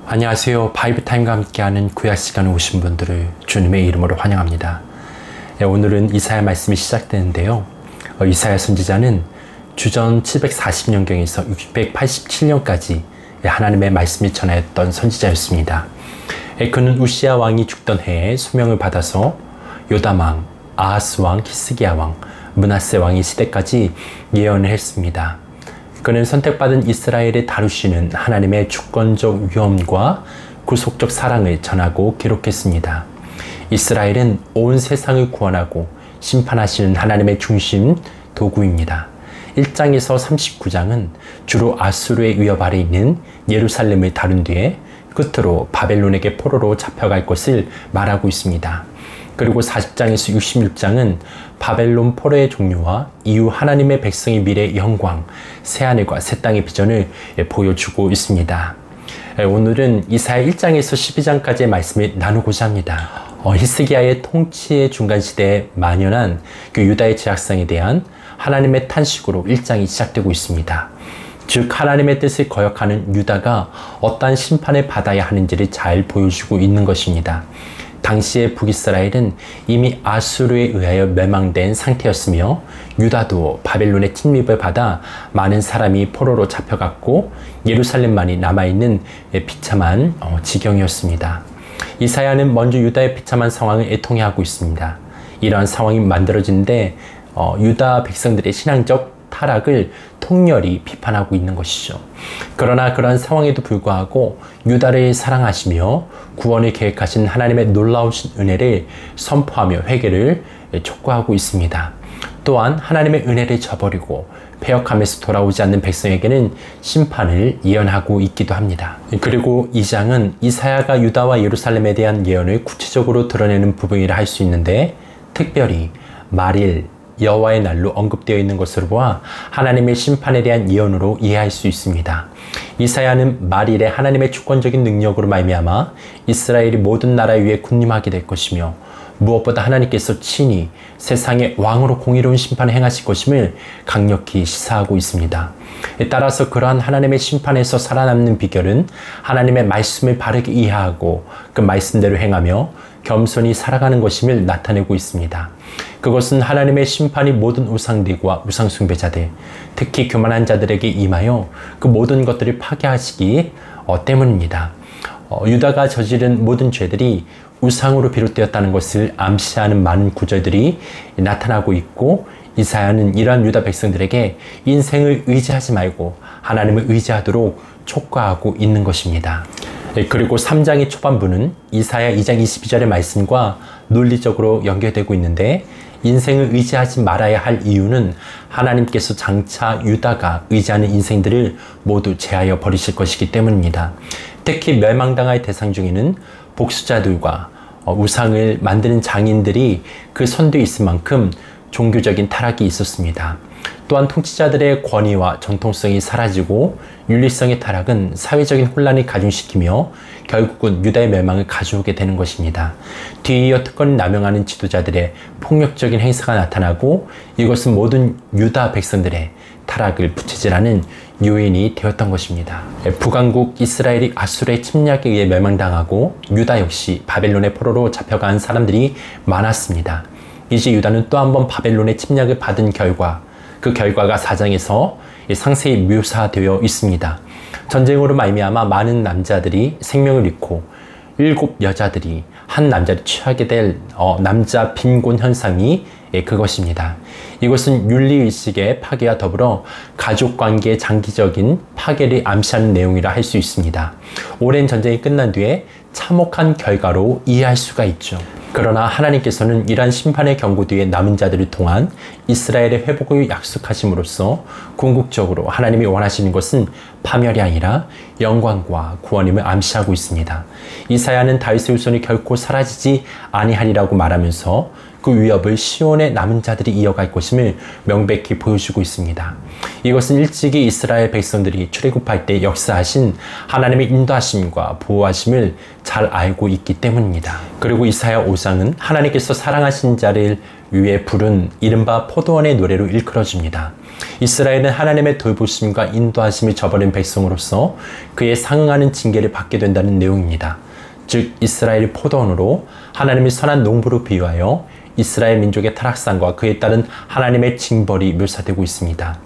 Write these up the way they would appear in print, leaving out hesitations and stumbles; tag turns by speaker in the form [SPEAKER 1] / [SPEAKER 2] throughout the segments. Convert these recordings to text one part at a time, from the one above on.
[SPEAKER 1] 안녕하세요. 바이블타임과 함께하는 구약 시간에 오신 분들을 주님의 이름으로 환영합니다. 오늘은 이사야 말씀이 시작되는데요. 이사야 선지자는 주전 740년경에서 687년까지 하나님의 말씀을 전하였던 선지자였습니다. 그는 우시야 왕이 죽던 해에 소명을 받아서 요담 왕, 아하스 왕, 히스기야 왕, 므낫세 왕의 시대까지 예언을 했습니다. 그는 선택받은 이스라엘을 다루시는 하나님의 주권적 위엄과 구속적 사랑을 전하고 기록했습니다. 이스라엘은 온 세상을 구원하고 심판하시는 하나님의 중심 도구입니다. 1장에서 39장은 주로 아수르의 위협 아래 있는 예루살렘을 다룬 뒤에 끝으로 바벨론에게 포로로 잡혀갈 것을 말하고 있습니다. 그리고 40장에서 66장은 바벨론 포로의 종류와 이후 하나님의 백성의 미래의 영광, 새하늘과 새 땅의 비전을 보여주고 있습니다. 오늘은 이사야 1장에서 12장까지의 말씀을 나누고자 합니다. 히스기야의 통치의 중간시대에 만연한 그 유다의 제약상에 대한 하나님의 탄식으로 1장이 시작되고 있습니다. 즉 하나님의 뜻을 거역하는 유다가 어떠한 심판을 받아야 하는지를 잘 보여주고 있는 것입니다. 당시의 북이스라엘은 이미 아수르에 의하여 멸망된 상태였으며 유다도 바벨론의 침입을 받아 많은 사람이 포로로 잡혀갔고 예루살렘만이 남아있는 비참한 지경이었습니다. 이사야는 먼저 유다의 비참한 상황을 애통해하고 있습니다. 이러한 상황이 만들어지는데 유다 백성들의 신앙적 타락을 통렬히 비판하고 있는 것이죠. 그러나 그러한 상황에도 불구하고 유다를 사랑하시며 구원을 계획하신 하나님의 놀라우신 은혜를 선포하며 회개를 촉구하고 있습니다. 또한 하나님의 은혜를 저버리고 패역하면서 돌아오지 않는 백성에게는 심판을 예언하고 있기도 합니다. 그리고 2장은 이사야가 유다와 예루살렘에 대한 예언을 구체적으로 드러내는 부분이라 할 수 있는데 특별히 말일, 여호와의 날로 언급되어 있는 것으로 보아 하나님의 심판에 대한 예언으로 이해할 수 있습니다. 이사야는 말일에 하나님의 주권적인 능력으로 말미암아 이스라엘이 모든 나라 위에 군림하게 될 것이며 무엇보다 하나님께서 친히 세상의 왕으로 공의로운 심판을 행하실 것임을 강력히 시사하고 있습니다. 따라서 그러한 하나님의 심판에서 살아남는 비결은 하나님의 말씀을 바르게 이해하고 그 말씀대로 행하며 겸손히 살아가는 것임을 나타내고 있습니다. 그것은 하나님의 심판이 모든 우상들과 우상숭배자들, 특히 교만한 자들에게 임하여 그 모든 것들을 파괴하시기 때문입니다. 유다가 저지른 모든 죄들이 우상으로 비롯되었다는 것을 암시하는 많은 구절들이 나타나고 있고 이사야는 이러한 유다 백성들에게 인생을 의지하지 말고 하나님을 의지하도록 촉구하고 있는 것입니다. 그리고 3장의 초반부는 이사야 2장 22절의 말씀과 논리적으로 연결되고 있는데 인생을 의지하지 말아야 할 이유는 하나님께서 장차 유다가 의지하는 인생들을 모두 제하여 버리실 것이기 때문입니다. 특히 멸망당할 대상 중에는 복수자들과 우상을 만드는 장인들이 그 선두에 있을 만큼 종교적인 타락이 있었습니다. 또한 통치자들의 권위와 전통성이 사라지고 윤리성의 타락은 사회적인 혼란을 가중시키며 결국은 유다의 멸망을 가져오게 되는 것입니다. 뒤이어 특권을 남용하는 지도자들의 폭력적인 행사가 나타나고 이것은 모든 유다 백성들의 타락을 부채질하는 요인이 되었던 것입니다. 북왕국 이스라엘이 아수르의 침략에 의해 멸망당하고 유다 역시 바벨론의 포로로 잡혀간 사람들이 많았습니다. 이제 유다는 또 한 번 바벨론의 침략을 받은 결과 그 결과가 4장에서 상세히 묘사되어 있습니다. 전쟁으로 말미암아 많은 남자들이 생명을 잃고 7 여자들이 한 남자를 취하게 될 남자 빈곤 현상이 그것입니다. 이것은 윤리의식의 파괴와 더불어 가족관계의 장기적인 파괴를 암시하는 내용이라 할 수 있습니다. 오랜 전쟁이 끝난 뒤에 참혹한 결과로 이해할 수가 있죠. 그러나 하나님께서는 이러한 심판의 경고 뒤에 남은 자들을 통한 이스라엘의 회복을 약속하심으로써 궁극적으로 하나님이 원하시는 것은 파멸이 아니라 영광과 구원임을 암시하고 있습니다. 이사야는 다윗의 후손이 결코 사라지지 아니하리라고 말하면서 그 위협을 시온의 남은 자들이 이어갈 것임을 명백히 보여주고 있습니다. 이것은 일찍이 이스라엘 백성들이 출애굽할 때 역사하신 하나님의 인도하심과 보호하심을 잘 알고 있기 때문입니다. 그리고 이사야 5장은 하나님께서 사랑하신 자를 위해 부른 이른바 포도원의 노래로 일컬어집니다. 이스라엘은 하나님의 돌보심과 인도하심을 저버린 백성으로서 그에 상응하는 징계를 받게 된다는 내용입니다. 즉 이스라엘이 포도원으로 하나님의 선한 농부로 비유하여 이스라엘 민족의 타락상과 그에 따른 하나님의 징벌이 묘사되고 있습니다.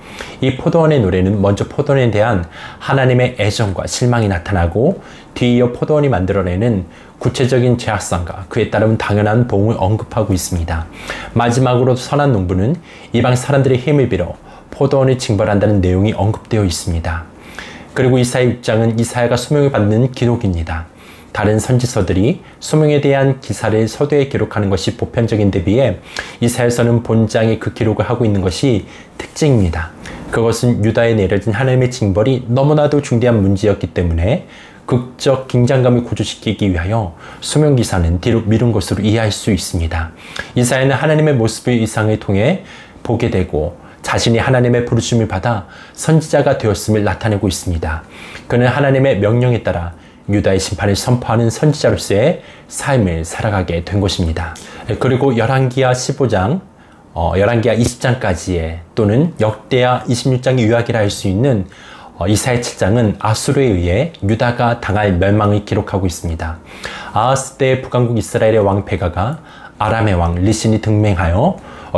[SPEAKER 1] 이 포도원의 노래는 먼저 포도원에 대한 하나님의 애정과 실망이 나타나고 뒤이어 포도원이 만들어내는 구체적인 죄악상과 그에 따른 당연한 보응을 언급하고 있습니다. 마지막으로 선한 농부는 이방 사람들의 힘을 빌어 포도원을 징벌한다는 내용이 언급되어 있습니다. 그리고 이사야 6장은 이사야가 소명을 받는 기록입니다. 다른 선지서들이 소명에 대한 기사를 서두에 기록하는 것이 보편적인데 비해 이사야서는 본장에 그 기록을 하고 있는 것이 특징입니다. 그것은 유다에 내려진 하나님의 징벌이 너무나도 중대한 문제였기 때문에 극적 긴장감을 고조시키기 위하여 소명 기사는 뒤로 미룬 것으로 이해할 수 있습니다. 이사야는 하나님의 모습의 이상을 통해 보게 되고 자신이 하나님의 부르심을 받아 선지자가 되었음을 나타내고 있습니다. 그는 하나님의 명령에 따라 유다의 심판을 선포하는 선지자로서의 삶을 살아가게 된 것입니다. 그리고 열왕기하 15장, 열왕기하 20장까지의 또는 역대하 26장의 요약이라 할 수 있는 이사야 7장은 아수르에 의해 유다가 당할 멸망을 기록하고 있습니다. 아하스 때 북왕국 이스라엘의 왕 베가가 아람의 왕 리신이 등맹하여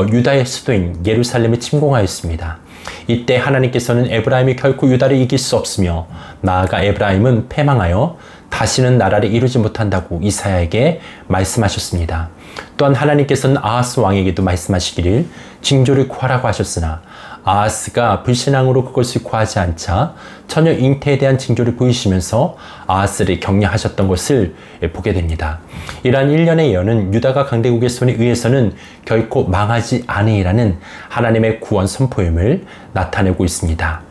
[SPEAKER 1] 유다의 수도인 예루살렘을 침공하였습니다. 이때 하나님께서는 에브라임이 결코 유다를 이길 수 없으며 나아가 에브라임은 패망하여 다시는 나라를 이루지 못한다고 이사야에게 말씀하셨습니다. 또한 하나님께서는 아하스 왕에게도 말씀하시기를 징조를 구하라고 하셨으나 아하스가 불신앙으로 그것을 구하지 않자 처녀 잉태에 대한 징조를 보이시면서 아하스를 격려하셨던 것을 보게 됩니다. 이러한 일련의 예언은 유다가 강대국의 손에 의해서는 결코 망하지 아니라는 하나님의 구원 선포임을 나타내고 있습니다.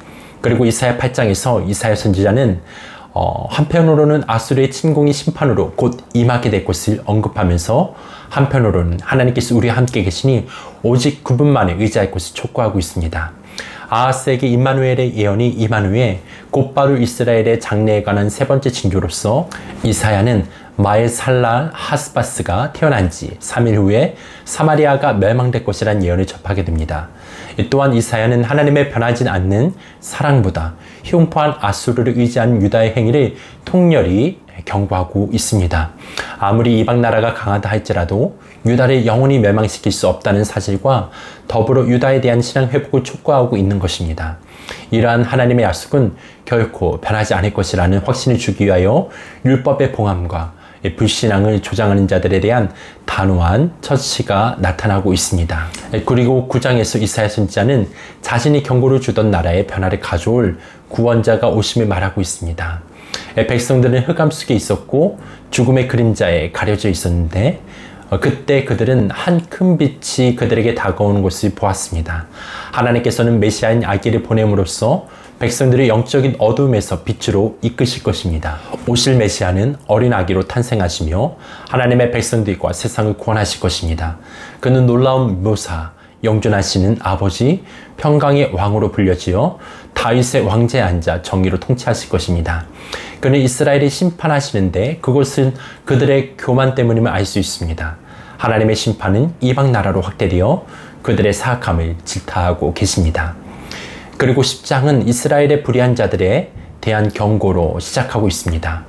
[SPEAKER 1] 그리고 이사야 8장에서 이사야 선지자는 한편으로는 아수르의 침공이 심판으로 곧 임하게 될 것을 언급하면서 한편으로는 하나님께서 우리와 함께 계시니 오직 그분만에 의지할 것을 촉구하고 있습니다. 아하스에게 임마누엘의 예언이 임한 후에 곧바로 이스라엘의 장래에 관한 세 번째 징조로서 이사야는 마엘살랄 하스바스가 태어난 지 3일 후에 사마리아가 멸망될 것이라는 예언을 접하게 됩니다. 또한 이사야는 하나님의 변하지 않는 사랑보다 흉포한 아수르를 의지하는 유다의 행위를 통렬히 경고하고 있습니다. 아무리 이방 나라가 강하다 할지라도 유다를 영원히 멸망시킬 수 없다는 사실과 더불어 유다에 대한 신앙 회복을 촉구하고 있는 것입니다. 이러한 하나님의 약속은 결코 변하지 않을 것이라는 확신을 주기 위하여 율법의 봉함과 불신앙을 조장하는 자들에 대한 단호한 처치가 나타나고 있습니다. 그리고 9장에서 이사야 선지자는 자신이 경고를 주던 나라의 변화를 가져올 구원자가 오심을 말하고 있습니다. 백성들은 흑암 속에 있었고 죽음의 그림자에 가려져 있었는데 그때 그들은 한 큰 빛이 그들에게 다가오는 것을 보았습니다. 하나님께서는 메시아인 아기를 보냄으로써 백성들의 영적인 어둠에서 빛으로 이끄실 것입니다. 오실 메시아는 어린 아기로 탄생하시며 하나님의 백성들과 세상을 구원하실 것입니다. 그는 놀라운 묘사, 영존하시는 아버지, 평강의 왕으로 불려지어 다윗의 왕좌에 앉아 정의로 통치하실 것입니다. 그는 이스라엘을 심판하시는데 그것은 그들의 교만 때문임을 알 수 있습니다. 하나님의 심판은 이방 나라로 확대되어 그들의 사악함을 질타하고 계십니다. 그리고 10장은 이스라엘의 불의한 자들에 대한 경고로 시작하고 있습니다.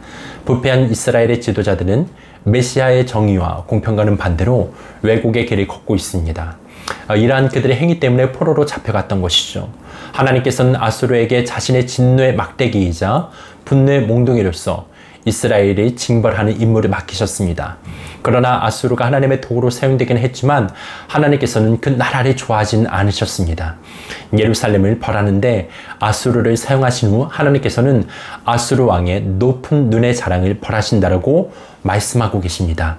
[SPEAKER 1] 부패한 이스라엘의 지도자들은 메시아의 정의와 공평과는 반대로 왜곡의 길을 걷고 있습니다. 이러한 그들의 행위 때문에 포로로 잡혀갔던 것이죠. 하나님께서는 아수르에게 자신의 진노의 막대기이자 분노의 몽둥이로서 이스라엘이 징벌하는 임무를 맡기셨습니다. 그러나 아수르가 하나님의 도구로 사용되긴 했지만 하나님께서는 그 나라를 좋아하지는 않으셨습니다. 예루살렘을 벌하는데 아수르를 사용하신 후 하나님께서는 아수르 왕의 높은 눈의 자랑을 벌하신다라고 말씀하고 계십니다.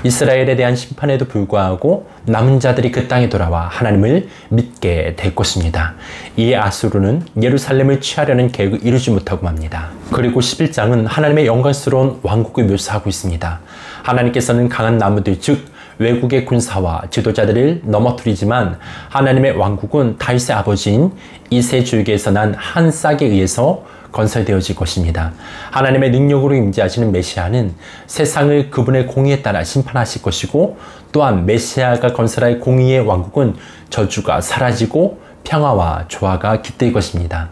[SPEAKER 1] 이스라엘에 대한 심판에도 불구하고 남은 자들이 그 땅에 돌아와 하나님을 믿게 될 것입니다. 이에 아수르는 예루살렘을 취하려는 계획을 이루지 못하고 맙니다. 그리고 11장은 하나님의 영광스러운 왕국을 묘사하고 있습니다. 하나님께서는 강한 나무들 즉 외국의 군사와 지도자들을 넘어뜨리지만 하나님의 왕국은 다윗의 아버지인 이새주에게서 난 한 싹에 의해서 건설되어질 것입니다. 하나님의 능력으로 임재하시는 메시아는 세상을 그분의 공의에 따라 심판하실 것이고, 또한 메시아가 건설할 공의의 왕국은 저주가 사라지고 평화와 조화가 깃들 것입니다.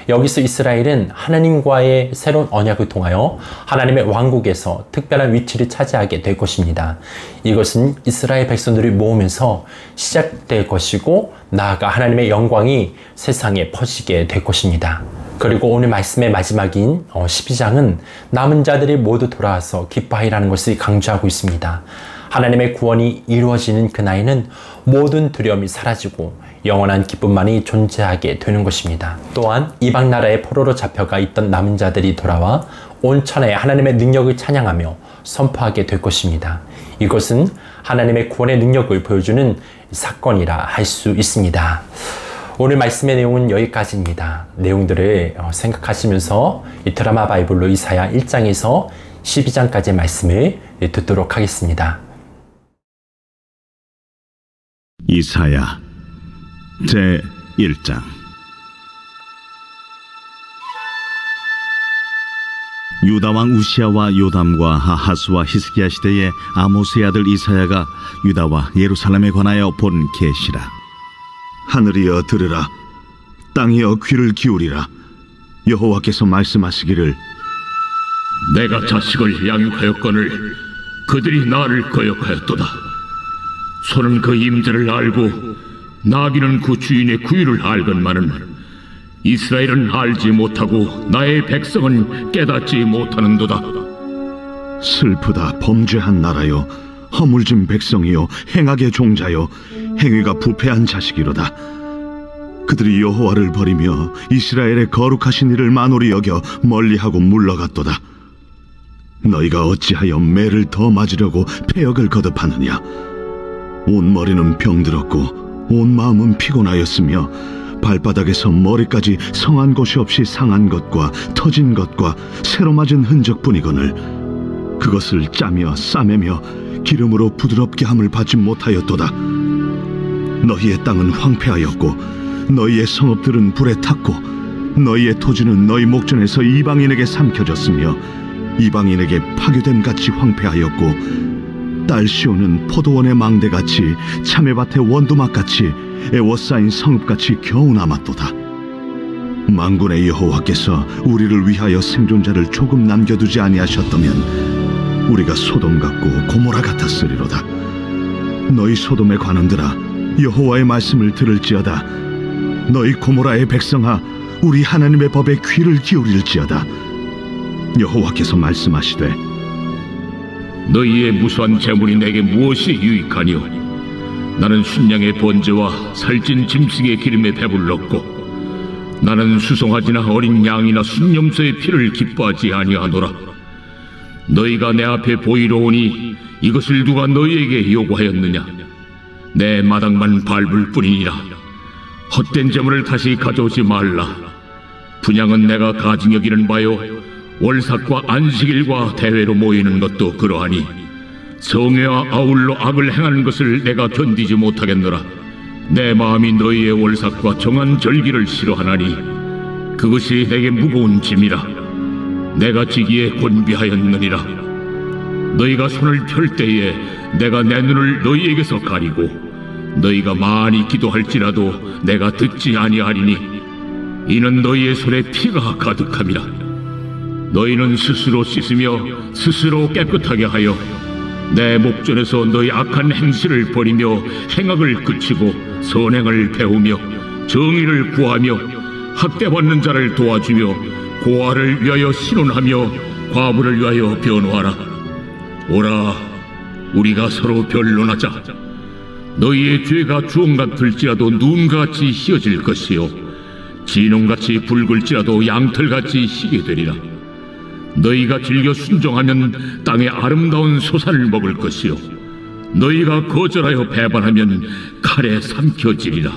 [SPEAKER 1] 여기서 이스라엘은 하나님과의 새로운 언약을 통하여 하나님의 왕국에서 특별한 위치를 차지하게 될 것입니다. 이것은 이스라엘 백성들을 모으면서 시작될 것이고, 나아가 하나님의 영광이 세상에 퍼지게 될 것입니다. 그리고 오늘 말씀의 마지막인 12장은 남은 자들이 모두 돌아와서 기뻐하리라는 것을 강조하고 있습니다. 하나님의 구원이 이루어지는 그날에는 모든 두려움이 사라지고 영원한 기쁨만이 존재하게 되는 것입니다. 또한 이방 나라의 포로로 잡혀가 있던 남은 자들이 돌아와 온 천하에 하나님의 능력을 찬양하며 선포하게 될 것입니다. 이것은 하나님의 구원의 능력을 보여주는 사건이라 할 수 있습니다. 오늘 말씀의 내용은 여기까지입니다. 내용들을 생각하시면서 이 드라마 바이블로 이사야 1장에서 12장까지의 말씀을 듣도록 하겠습니다.
[SPEAKER 2] 이사야 제1장. 유다왕 우시아와 요담과 하하스와 히스기야 시대에 아모스의 아들 이사야가 유다와 예루살렘에 관하여 본 계시라.
[SPEAKER 3] 하늘이여 들으라, 땅이여 귀를 기울이라. 여호와께서 말씀하시기를,
[SPEAKER 4] 내가 자식을 양육하였거늘 그들이 나를 거역하였도다. 소는 그 임자를 알고 나귀는 그 주인의 구유를 알건만은 이스라엘은 알지 못하고 나의 백성은 깨닫지 못하는도다.
[SPEAKER 3] 슬프다, 범죄한 나라여, 허물진 백성이요, 행악의 종자여, 행위가 부패한 자식이로다. 그들이 여호와를 버리며 이스라엘의 거룩하신 이를 만홀히 여겨 멀리하고 물러갔도다. 너희가 어찌하여 매를 더 맞으려고 패역을 거듭하느냐? 온 머리는 병들었고 온 마음은 피곤하였으며 발바닥에서 머리까지 성한 곳이 없이 상한 것과 터진 것과 새로 맞은 흔적뿐이거늘 그것을 짜며 싸매며 기름으로 부드럽게 함을 받지 못하였도다. 너희의 땅은 황폐하였고 너희의 성읍들은 불에 탔고 너희의 토지는 너희 목전에서 이방인에게 삼켜졌으며 이방인에게 파괴됨 같이 황폐하였고 딸 시온은 포도원의 망대같이 참외밭의 원두막같이 애워싸인 성읍같이 겨우 남았도다. 만군의 여호와께서 우리를 위하여 생존자를 조금 남겨두지 아니하셨다면 우리가 소돔 같고 고모라 같았으리로다. 너희 소돔의 관원들아, 여호와의 말씀을 들을지어다. 너희 고모라의 백성아, 우리 하나님의 법에 귀를 기울일지어다. 여호와께서 말씀하시되,
[SPEAKER 4] 너희의 무수한 재물이 내게 무엇이 유익하니요? 나는 순양의 번제와 살찐 짐승의 기름에 배불렀고 나는 수송아지나 어린 양이나 순염소의 피를 기뻐하지 아니하노라. 너희가 내 앞에 보이러 오니 이것을 누가 너희에게 요구하였느냐? 내 마당만 밟을 뿐이니라. 헛된 재물을 다시 가져오지 말라. 분향은 내가 가증 여기는 바요, 월삭과 안식일과 대회로 모이는 것도 그러하니 성회와 아울러 악을 행하는 것을 내가 견디지 못하겠노라. 내 마음이 너희의 월삭과 정한 절기를 싫어하나니 그것이 내게 무거운 짐이라. 내가 지기에 곤비하였느니라. 너희가 손을 펼 때에 내가 내 눈을 너희에게서 가리고 너희가 많이 기도할지라도 내가 듣지 아니하리니 이는 너희의 손에 피가 가득함이라. 너희는 스스로 씻으며 스스로 깨끗하게 하여 내 목전에서 너희 악한 행실을 버리며 행악을 그치고 선행을 배우며 정의를 구하며 학대받는 자를 도와주며 고아를 위하여 신원하며 과부를 위하여 변호하라. 오라, 우리가 서로 변론하자. 너희의 죄가 주홍 같을지라도 눈같이 희어질 것이요 진홍같이 붉을지라도 양털같이 희게 되리라. 너희가 즐겨 순종하면 땅의 아름다운 소산을 먹을 것이요 너희가 거절하여 배반하면 칼에 삼켜지리라.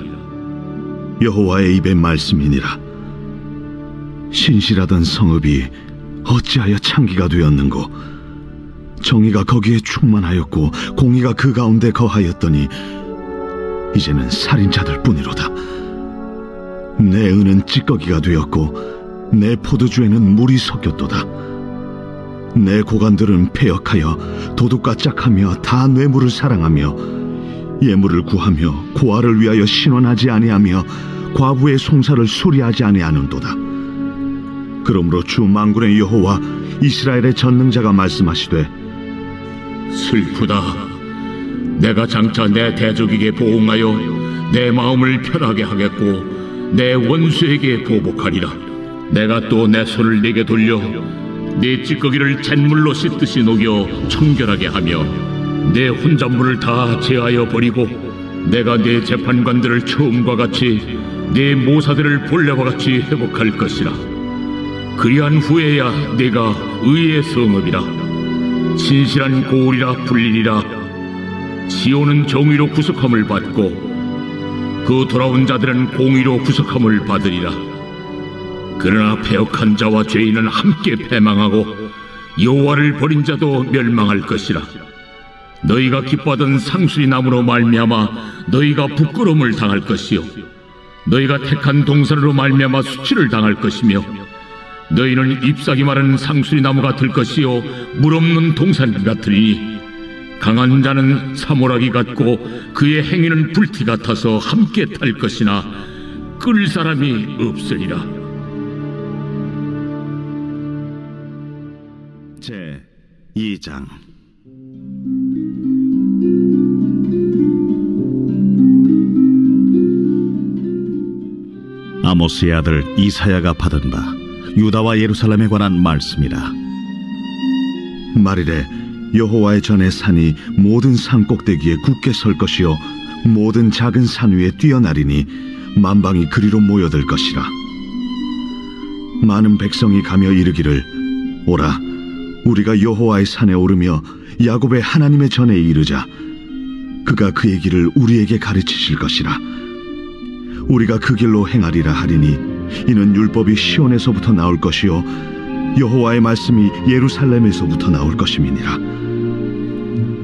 [SPEAKER 3] 여호와의 입의 말씀이니라. 신실하던 성읍이 어찌하여 창기가 되었는고, 정의가 거기에 충만하였고 공의가 그 가운데 거하였더니 이제는 살인자들 뿐이로다. 내 은은 찌꺼기가 되었고 내 포도주에는 물이 섞였도다. 내 고관들은 패역하여 도둑과 짝하며 다 뇌물을 사랑하며 예물을 구하며 고아를 위하여 신원하지 아니하며 과부의 송사를 수리하지 아니하는도다. 그러므로 주 만군의 여호와 이스라엘의 전능자가 말씀하시되
[SPEAKER 4] 슬프다. 내가 장차 내 대적에게 보응하여 내 마음을 편하게 하겠고 내 원수에게 보복하리라. 내가 또 내 손을 네게 돌려 네 찌꺼기를 잿물로 씻듯이 녹여 청결하게 하며 내 혼잣물을 다 제하여 버리고 내가 네 재판관들을 처음과 같이 네 모사들을 본래와 같이 회복할 것이라. 그리한 후에야 네가 의의 성읍이라 진실한 고을이라 불리리라. 시온은 정의로 구속함을 받고 그 돌아온 자들은 공의로 구속함을 받으리라. 그러나 패역한 자와 죄인은 함께 패망하고 여호와를 버린 자도 멸망할 것이라. 너희가 기뻐하던 상수리 나무로 말미암아 너희가 부끄러움을 당할 것이요 너희가 택한 동산으로 말미암아 수치를 당할 것이며 너희는 잎사귀 마른 상수리 나무가 될 것이요 물 없는 동산 같으리니 강한 자는 사모라기 같고 그의 행위는 불티 같아서 함께 탈 것이나 끌 사람이 없으리라.
[SPEAKER 2] 제 2장. 아모스의 아들 이사야가 받은 바 유다와 예루살렘에 관한 말씀이라.
[SPEAKER 3] 말이래 여호와의 전에 산이 모든 산 꼭대기에 굳게 설 것이요 모든 작은 산 위에 뛰어나리니 만방이 그리로 모여들 것이라. 많은 백성이 가며 이르기를 오라 우리가 여호와의 산에 오르며 야곱의 하나님의 전에 이르자. 그가 그의 길을 우리에게 가르치실 것이라. 우리가 그 길로 행하리라 하리니 이는 율법이 시온에서부터 나올 것이요 여호와의 말씀이 예루살렘에서부터 나올 것임이니라.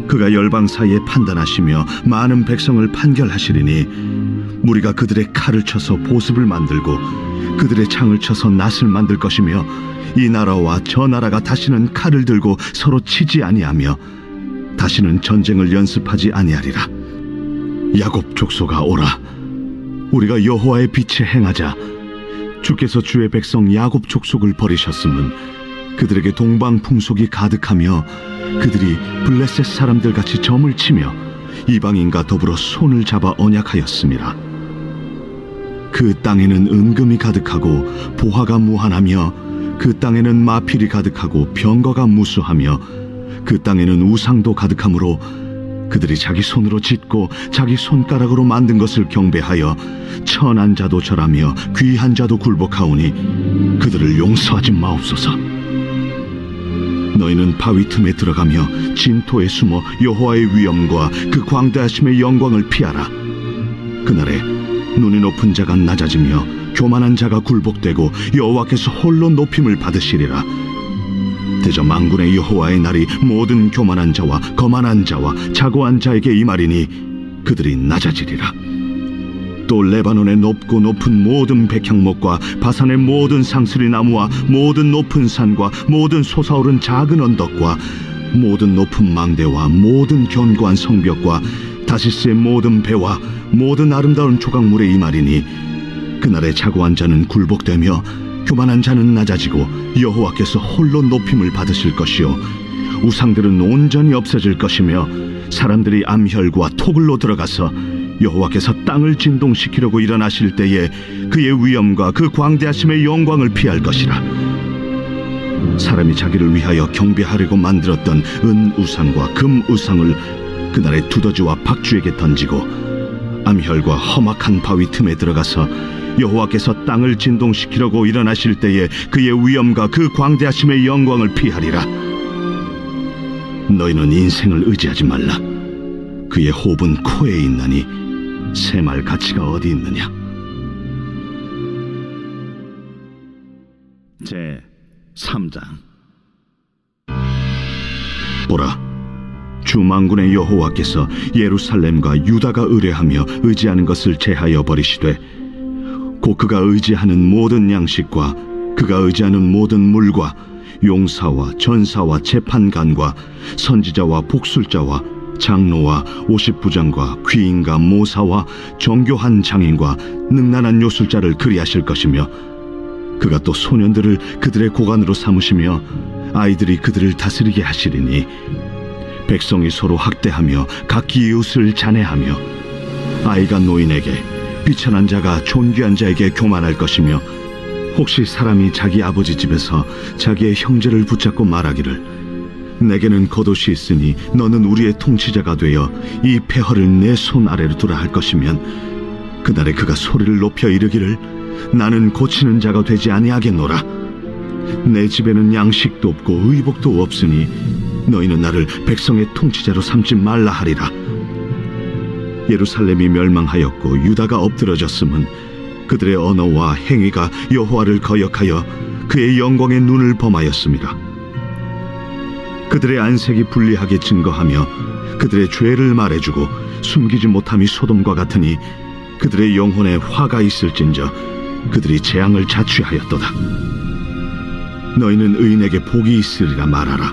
[SPEAKER 3] 그가 열방 사이에 판단하시며 많은 백성을 판결하시리니 무리가 그들의 칼을 쳐서 보습을 만들고 그들의 창을 쳐서 낫을 만들 것이며 이 나라와 저 나라가 다시는 칼을 들고 서로 치지 아니하며 다시는 전쟁을 연습하지 아니하리라. 야곱 족속아 오라 우리가 여호와의 빛에 행하자. 주께서 주의 백성 야곱 족속을 버리셨음은 그들에게 동방 풍속이 가득하며 그들이 블레셋 사람들 같이 점을 치며 이방인과 더불어 손을 잡아 언약하였음이라. 그 땅에는 은금이 가득하고 보화가 무한하며 그 땅에는 마필이 가득하고 병거가 무수하며 그 땅에는 우상도 가득하므로 그들이 자기 손으로 짓고 자기 손가락으로 만든 것을 경배하여 천한 자도 절하며 귀한 자도 굴복하오니 그들을 용서하지 마옵소서. 너희는 바위 틈에 들어가며 진토에 숨어 여호와의 위엄과 그 광대하심의 영광을 피하라. 그날에 눈이 높은 자가 낮아지며 교만한 자가 굴복되고 여호와께서 홀로 높임을 받으시리라. 대저 만군의 여호와의 날이 모든 교만한 자와 거만한 자와 자고한 자에게 임하리니 그들이 낮아지리라. 또 레바논의 높고 높은 모든 백향목과 바산의 모든 상스리 나무와 모든 높은 산과 모든 솟아오른 작은 언덕과 모든 높은 망대와 모든 견고한 성벽과 다시스의 모든 배와 모든 아름다운 조각물에 임하리니 그날에 자고한 자는 굴복되며 교만한 자는 낮아지고 여호와께서 홀로 높임을 받으실 것이요 우상들은 온전히 없어질 것이며 사람들이 암혈과 토굴로 들어가서 여호와께서 땅을 진동시키려고 일어나실 때에 그의 위엄과 그 광대하심의 영광을 피할 것이라. 사람이 자기를 위하여 경배하려고 만들었던 은 우상과 금 우상을 그날에 두더지와 박쥐에게 던지고 암혈과 험악한 바위 틈에 들어가서 여호와께서 땅을 진동시키려고 일어나실 때에 그의 위엄과 그 광대하심의 영광을 피하리라. 너희는 인생을 의지하지 말라. 그의 호흡은 코에 있나니 새말 가치가 어디 있느냐.
[SPEAKER 2] 제 3장.
[SPEAKER 3] 보라, 주 만군의 여호와께서 예루살렘과 유다가 의뢰하며 의지하는 것을 제하여 버리시되 곧 그가 의지하는 모든 양식과 그가 의지하는 모든 물과 용사와 전사와 재판관과 선지자와 복술자와 장로와 오십부장과 귀인과 모사와 정교한 장인과 능란한 요술자를 그리하실 것이며 그가 또 소년들을 그들의 고관으로 삼으시며 아이들이 그들을 다스리게 하시리니 백성이 서로 학대하며 각기 이웃을 잔해하며 아이가 노인에게 비천한 자가 존귀한 자에게 교만할 것이며 혹시 사람이 자기 아버지 집에서 자기의 형제를 붙잡고 말하기를 내게는 겉옷이 있으니 너는 우리의 통치자가 되어 이 폐허를 내 손 아래로 두라 할 것이면 그날에 그가 소리를 높여 이르기를 나는 고치는 자가 되지 아니하겠노라. 내 집에는 양식도 없고 의복도 없으니 너희는 나를 백성의 통치자로 삼지 말라 하리라. 예루살렘이 멸망하였고 유다가 엎드러졌음은 그들의 언어와 행위가 여호와를 거역하여 그의 영광의 눈을 범하였습니다. 그들의 안색이 불리하게 증거하며 그들의 죄를 말해주고 숨기지 못함이 소돔과 같으니 그들의 영혼에 화가 있을진저 그들이 재앙을 자취하였도다. 너희는 의인에게 복이 있으리라 말하라.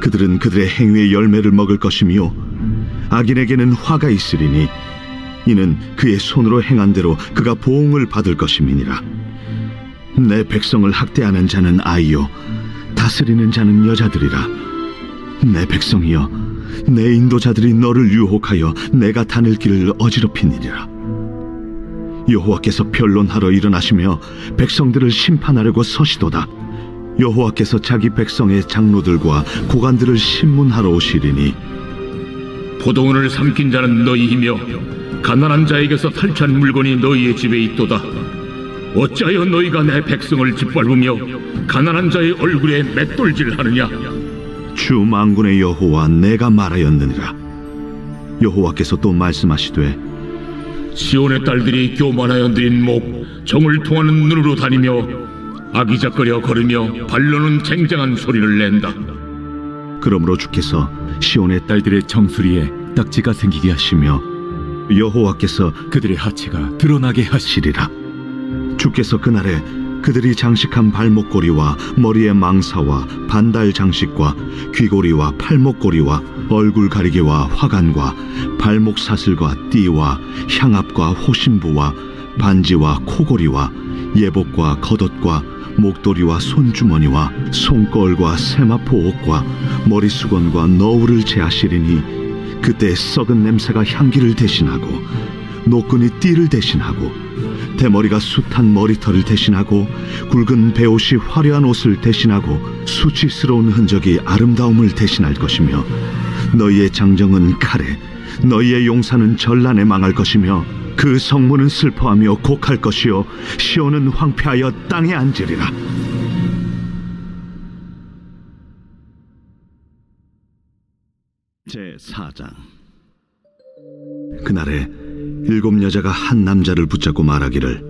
[SPEAKER 3] 그들은 그들의 행위의 열매를 먹을 것이며 악인에게는 화가 있으리니 이는 그의 손으로 행한 대로 그가 보응을 받을 것임이니라. 내 백성을 학대하는 자는 아이요 다스리는 자는 여자들이라. 내 백성이여 내 인도자들이 너를 유혹하여 내가 다닐 길을 어지럽히니라. 여호와께서 변론하러 일어나시며 백성들을 심판하려고 서시도다. 여호와께서 자기 백성의 장로들과 고관들을 심문하러 오시리니
[SPEAKER 4] 포도원을 삼킨 자는 너희이며 가난한 자에게서 탈취한 물건이 너희의 집에 있도다. 어찌하여 너희가 내 백성을 짓밟으며 가난한 자의 얼굴에 맷돌질하느냐?
[SPEAKER 3] 주 만군의 여호와 내가 말하였느니라. 여호와께서 또 말씀하시되
[SPEAKER 4] 시온의 딸들이 교만하여 느린 목 정을 통하는 눈으로 다니며 아기작거려 걸으며 발로는 쟁쟁한 소리를 낸다.
[SPEAKER 3] 그러므로 주께서 시온의 딸들의 정수리에 딱지가 생기게 하시며 여호와께서
[SPEAKER 5] 그들의 하체가 드러나게 하시리라.
[SPEAKER 3] 주께서 그날에 그들이 장식한 발목고리와 머리의 망사와 반달 장식과 귀고리와 팔목고리와 얼굴 가리개와 화관과 발목 사슬과 띠와 향압과 호심부와 반지와 코고리와 예복과 겉옷과 목도리와 손주머니와 손걸과 세마포 옷과 머리수건과 너울을 제하시리니 그때 썩은 냄새가 향기를 대신하고 노끈이 띠를 대신하고 대머리가 숱한 머리털을 대신하고 굵은 베옷이 화려한 옷을 대신하고 수치스러운 흔적이 아름다움을 대신할 것이며 너희의 장정은 칼에 너희의 용사는 전란에 망할 것이며 그 성문은 슬퍼하며 곡할 것이요 시온은 황폐하여 땅에 앉으리라. 제4장. 그날에 7 여자가 한 남자를 붙잡고 말하기를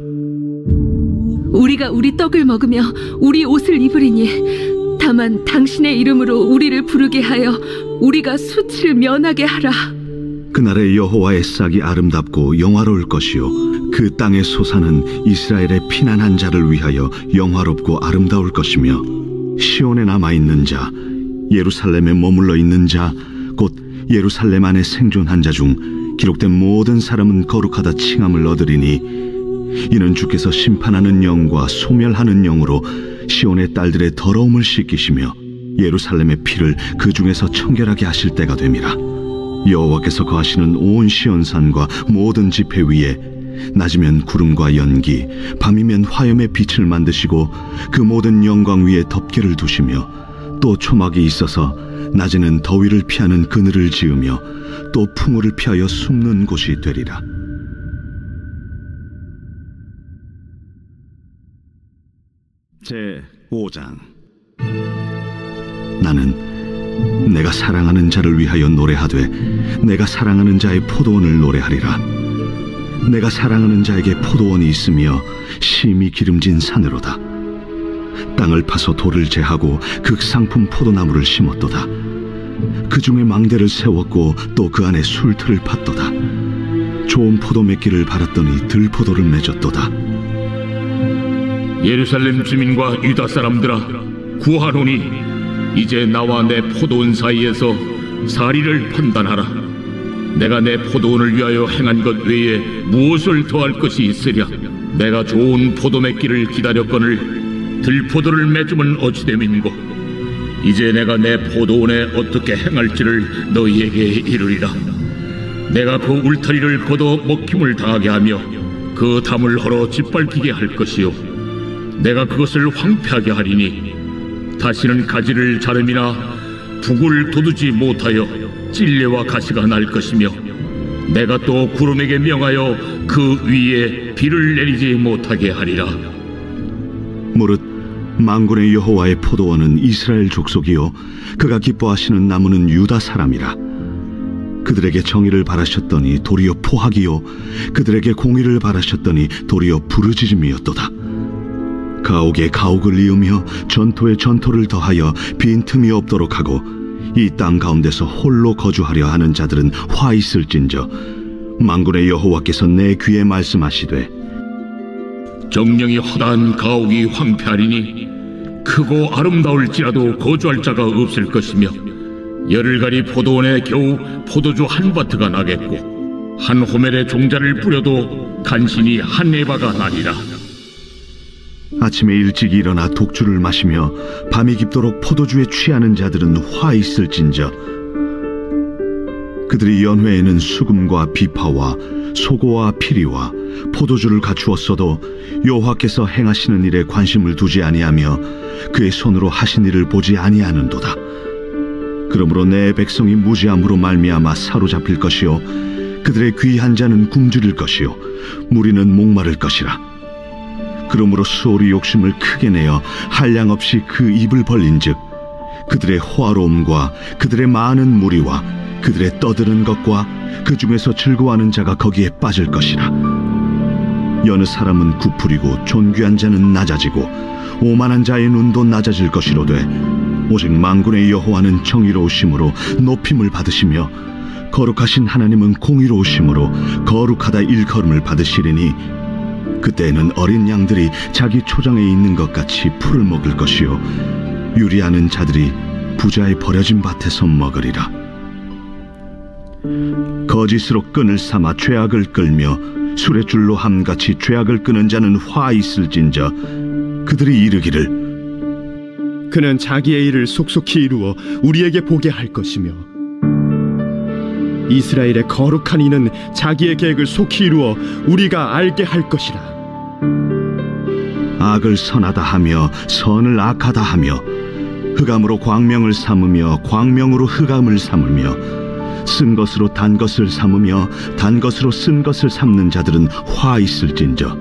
[SPEAKER 6] 우리가 우리 떡을 먹으며 우리 옷을 입으리니 다만 당신의 이름으로 우리를 부르게 하여 우리가 수치를 면하게 하라.
[SPEAKER 3] 그날에 여호와의 싹이 아름답고 영화로울 것이요 그 땅의 소사는 이스라엘의 피난한 자를 위하여 영화롭고 아름다울 것이며 시온에 남아있는 자 예루살렘에 머물러 있는 자 곧 예루살렘 안에 생존한 자 중 기록된 모든 사람은 거룩하다 칭함을 얻으리니 이는 주께서 심판하는 영과 소멸하는 영으로 시온의 딸들의 더러움을 씻기시며 예루살렘의 피를 그 중에서 청결하게 하실 때가 됨이라. 여호와께서 거하시는 온 시온산과 모든 지폐 위에 낮이면 구름과 연기 밤이면 화염의 빛을 만드시고 그 모든 영광 위에 덮개를 두시며 또 초막이 있어서 낮에는 더위를 피하는 그늘을 지으며 또 풍우를 피하여 숨는 곳이 되리라. 제5장. 나는 내가 사랑하는 자를 위하여 노래하되 내가 사랑하는 자의 포도원을 노래하리라. 내가 사랑하는 자에게 포도원이 있으며 심히 기름진 산으로다. 땅을 파서 돌을 제하고 극상품 포도나무를 심었도다. 그 중에 망대를 세웠고 또 그 안에 술틀을 팠도다. 좋은 포도 맺기를 바랐더니 들포도를 맺었도다.
[SPEAKER 4] 예루살렘 주민과 유다 사람들아, 구하노니 이제 나와 내 포도원 사이에서 사리를 판단하라. 내가 내 포도원을 위하여 행한 것 외에 무엇을 더할 것이 있으랴? 내가 좋은 포도 맺기를 기다렸거늘 들포도를 맺으면 어찌 됨인고? 이제 내가 내 포도원에 어떻게 행할지를 너희에게 이르리라. 내가 그 울타리를 걷어 먹힘을 당하게 하며 그 담을 헐어 짓밟히게 할 것이요, 내가 그것을 황폐하게 하리니 다시는 가지를 자름이나 북을 돋우지 못하여 찔레와 가시가 날 것이며, 내가 또 구름에게 명하여 그 위에 비를 내리지 못하게 하리라.
[SPEAKER 3] 무릇 만군의 여호와의 포도원은 이스라엘 족속이요 그가 기뻐하시는 나무는 유다 사람이라. 그들에게 정의를 바라셨더니 도리어 포악이요 그들에게 공의를 바라셨더니 도리어 부르짖음이었도다. 가옥에 가옥을 이으며 전토에 전토를 더하여 빈틈이 없도록 하고 이 땅 가운데서 홀로 거주하려 하는 자들은 화 있을진저, 만군의 여호와께서 내 귀에 말씀하시되,
[SPEAKER 4] 정령이 허다한 가옥이 황폐하리니 크고 아름다울지라도 거주할 자가 없을 것이며, 열흘가리 포도원에 겨우 포도주 한 바트가 나겠고 한 호멜에 종자를 뿌려도 간신히 한 에바가 나리라.
[SPEAKER 3] 아침에 일찍 일어나 독주를 마시며 밤이 깊도록 포도주에 취하는 자들은 화 있을진저, 그들이 연회에는 수금과 비파와 소고와 피리와 포도주를 갖추었어도 여호와께서 행하시는 일에 관심을 두지 아니하며 그의 손으로 하신 일을 보지 아니하는도다. 그러므로 내 백성이 무지함으로 말미암아 사로잡힐 것이요 그들의 귀한 자는 굶주릴 것이요 무리는 목마를 것이라. 그러므로 수월이 욕심을 크게 내어 한량없이 그 입을 벌린즉 그들의 호화로움과 그들의 많은 무리와 그들의 떠드는 것과 그 중에서 즐거워하는 자가 거기에 빠질 것이라. 여느 사람은 구풀이고 존귀한 자는 낮아지고 오만한 자의 눈도 낮아질 것이로되, 오직 만군의 여호와는 정의로우심으로 높임을 받으시며 거룩하신 하나님은 공의로우심으로 거룩하다 일컬음을 받으시리니, 그때에는 어린 양들이 자기 초장에 있는 것 같이 풀을 먹을 것이요 유리하는 자들이 부자의 버려진 밭에서 먹으리라. 거짓으로 끈을 삼아 죄악을 끌며 술의 줄로 함같이 죄악을 끄는 자는 화 있을진저, 그들이 이르기를,
[SPEAKER 7] 그는 자기의 일을 속속히 이루어 우리에게 보게 할 것이며, 이스라엘의 거룩한 이는 자기의 계획을 속히 이루어 우리가 알게 할 것이라.
[SPEAKER 3] 악을 선하다 하며 선을 악하다 하며 흑암으로 광명을 삼으며 광명으로 흑암을 삼으며 쓴 것으로 단 것을 삼으며 단 것으로 쓴 것을 삼는 자들은 화 있을진저,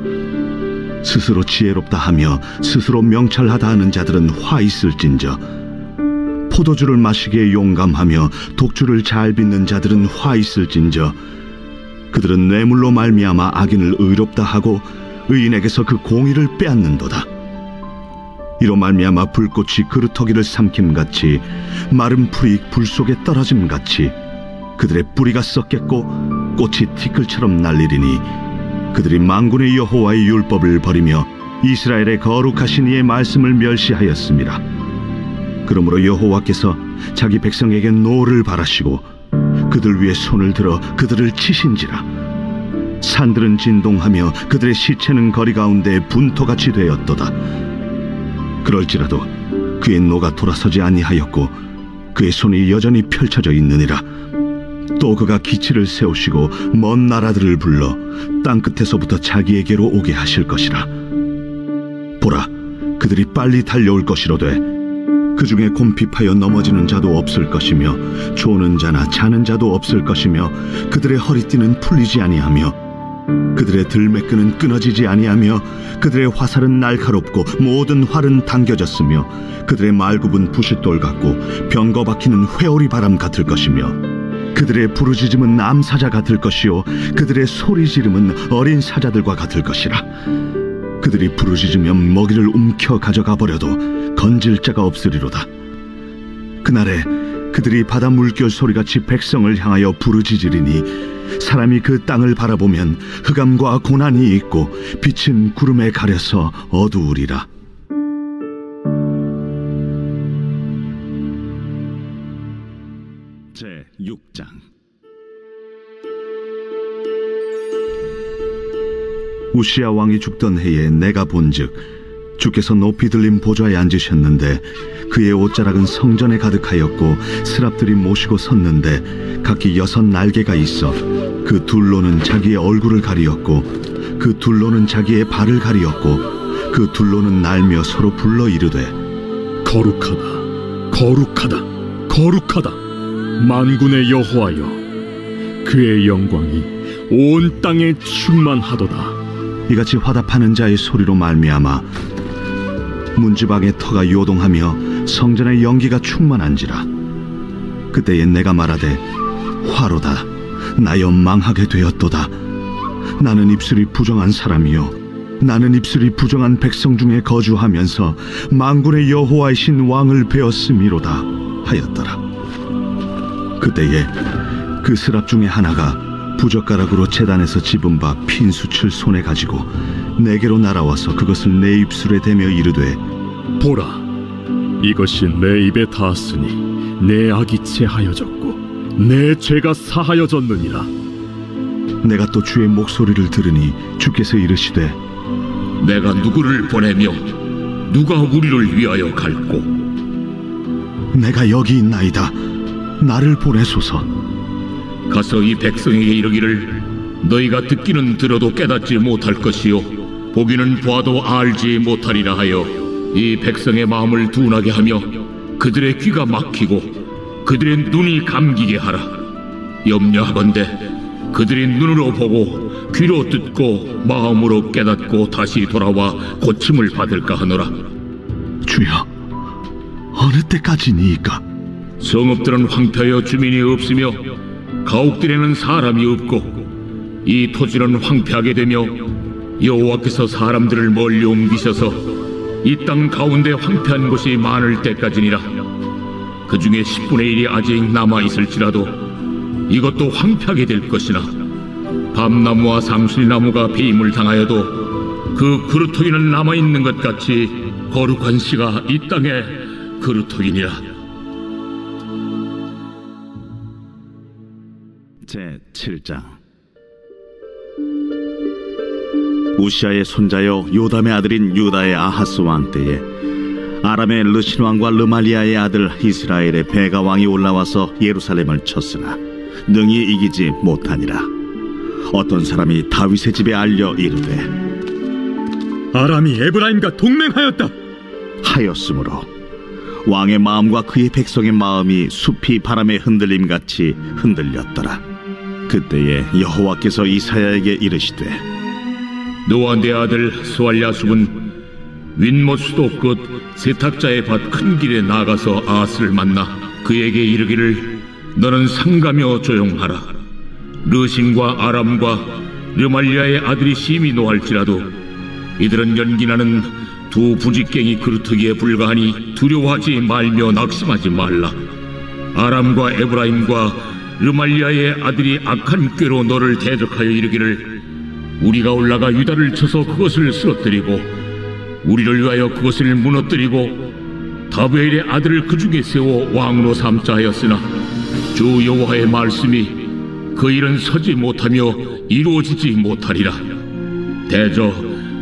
[SPEAKER 3] 스스로 지혜롭다 하며 스스로 명찰하다 하는 자들은 화 있을진저, 포도주를 마시기에 용감하며 독주를 잘 빚는 자들은 화 있을진저, 그들은 뇌물로 말미암아 악인을 의롭다 하고 의인에게서 그 공의를 빼앗는도다. 이로 말미암아 불꽃이 그루터기를 삼킴같이 마른 풀이 불 속에 떨어짐같이 그들의 뿌리가 썩겠고 꽃이 티끌처럼 날리리니, 그들이 만군의 여호와의 율법을 버리며 이스라엘의 거룩하신 이의 말씀을 멸시하였습니다. 그러므로 여호와께서 자기 백성에게 노를 바라시고 그들 위에 손을 들어 그들을 치신지라. 산들은 진동하며 그들의 시체는 거리 가운데 분토같이 되었도다. 그럴지라도 그의 노가 돌아서지 아니하였고 그의 손이 여전히 펼쳐져 있느니라. 또 그가 기치를 세우시고 먼 나라들을 불러 땅끝에서부터 자기에게로 오게 하실 것이라. 보라, 그들이 빨리 달려올 것이로되 그 중에 곰핍하여 넘어지는 자도 없을 것이며 조는 자나 자는 자도 없을 것이며 그들의 허리띠는 풀리지 아니하며 그들의 들매끈은 끊어지지 아니하며 그들의 화살은 날카롭고 모든 활은 당겨졌으며 그들의 말굽은 부싯돌 같고 병거 박히는 회오리 바람 같을 것이며 그들의 부르짖음은 암사자 같을 것이요 그들의 소리 지름은 어린 사자들과 같을 것이라. 그들이 부르짖으면 먹이를 움켜 가져가 버려도 건질 자가 없으리로다. 그날에 그들이 바다 물결 소리같이 백성을 향하여 부르짖으리니 사람이 그 땅을 바라보면 흑암과 고난이 있고 빛은 구름에 가려서 어두우리라.
[SPEAKER 2] 제6장.
[SPEAKER 3] 우시야 왕이 죽던 해에 내가 본즉 주께서 높이 들린 보좌에 앉으셨는데 그의 옷자락은 성전에 가득하였고 스랍들이 모시고 섰는데 각기 6 날개가 있어 그 둘로는 자기의 얼굴을 가리었고 그 둘로는 자기의 발을 가리었고 그 둘로는 날며 서로 불러 이르되
[SPEAKER 7] 거룩하다, 거룩하다, 거룩하다, 만군의 여호와여, 그의 영광이 온 땅에 충만하도다.
[SPEAKER 3] 이같이 화답하는 자의 소리로 말미암아 문지방의 터가 요동하며 성전의 연기가 충만한지라. 그때에 내가 말하되 화로다, 나여 망하게 되었도다. 나는 입술이 부정한 사람이요 나는 입술이 부정한 백성 중에 거주하면서 만군의 여호와이신 왕을 베었음이로다 하였더라. 그때에 그 스랍 중에 하나가 부젓가락으로 제단에서 집은 바 핀수칠 손에 가지고 내게로 날아와서 그것을 내 입술에 대며 이르되
[SPEAKER 7] 보라, 이것이 내 입에 닿았으니 내 악이 체하여졌고 내 죄가 사하여졌느니라.
[SPEAKER 3] 내가 또 주의 목소리를 들으니 주께서 이르시되
[SPEAKER 4] 내가 누구를 보내며 누가 우리를 위하여 갈꼬?
[SPEAKER 3] 내가 여기 있나이다. 나를 보내소서.
[SPEAKER 4] 가서 이 백성에게 이르기를 너희가 듣기는 들어도 깨닫지 못할 것이요 보기는 보아도 알지 못하리라 하여 이 백성의 마음을 둔하게 하며 그들의 귀가 막히고 그들의 눈이 감기게 하라. 염려하건대 그들이 눈으로 보고 귀로 듣고 마음으로 깨닫고 다시 돌아와 고침을 받을까 하노라.
[SPEAKER 3] 주여, 어느 때까지니이까?
[SPEAKER 4] 성읍들은 황폐하여 주민이 없으며 가옥들에는 사람이 없고 이 토지는 황폐하게 되며 여호와께서 사람들을 멀리 옮기셔서 이 땅 가운데 황폐한 곳이 많을 때까지니라. 그 중에 10분의 1이 아직 남아있을지라도 이것도 황폐하게 될 것이나 밤나무와 상수리나무가 배임을 당하여도 그 그루터기는 남아있는 것 같이 거룩한 씨가 이 땅에 그루터기니라.
[SPEAKER 2] 제7장. 우시아의 손자요 요담의 아들인 유다의 아하스 왕 때에 아람의 르신 왕과 르말리아의 아들 이스라엘의 베가 왕이 올라와서 예루살렘을 쳤으나 능히 이기지 못하니라. 어떤 사람이 다윗의 집에 알려 이르되
[SPEAKER 7] 아람이 에브라임과 동맹하였다
[SPEAKER 2] 하였으므로 왕의 마음과 그의 백성의 마음이 숲이 바람에 흔들림같이 흔들렸더라. 그때에 여호와께서 이사야에게 이르시되
[SPEAKER 4] 너와 내 아들 스왈랴숲은 윗못 수도 끝 세탁자의 밭 큰 길에 나가서 아스를 만나 그에게 이르기를 너는 상가며 조용하라. 르신과 아람과 르말리아의 아들이 심히 노할지라도 이들은 연기나는 두 부직갱이 그루터기에 불과하니 두려워하지 말며 낙심하지 말라. 아람과 에브라임과 르말리아의 아들이 악한 꾀로 너를 대적하여 이르기를 우리가 올라가 유다를 쳐서 그것을 쓰러뜨리고 우리를 위하여 그것을 무너뜨리고 다브엘의 아들을 그 중에 세워 왕으로 삼자 하였으나 주 여호와의 말씀이 그 일은 서지 못하며 이루어지지 못하리라. 대저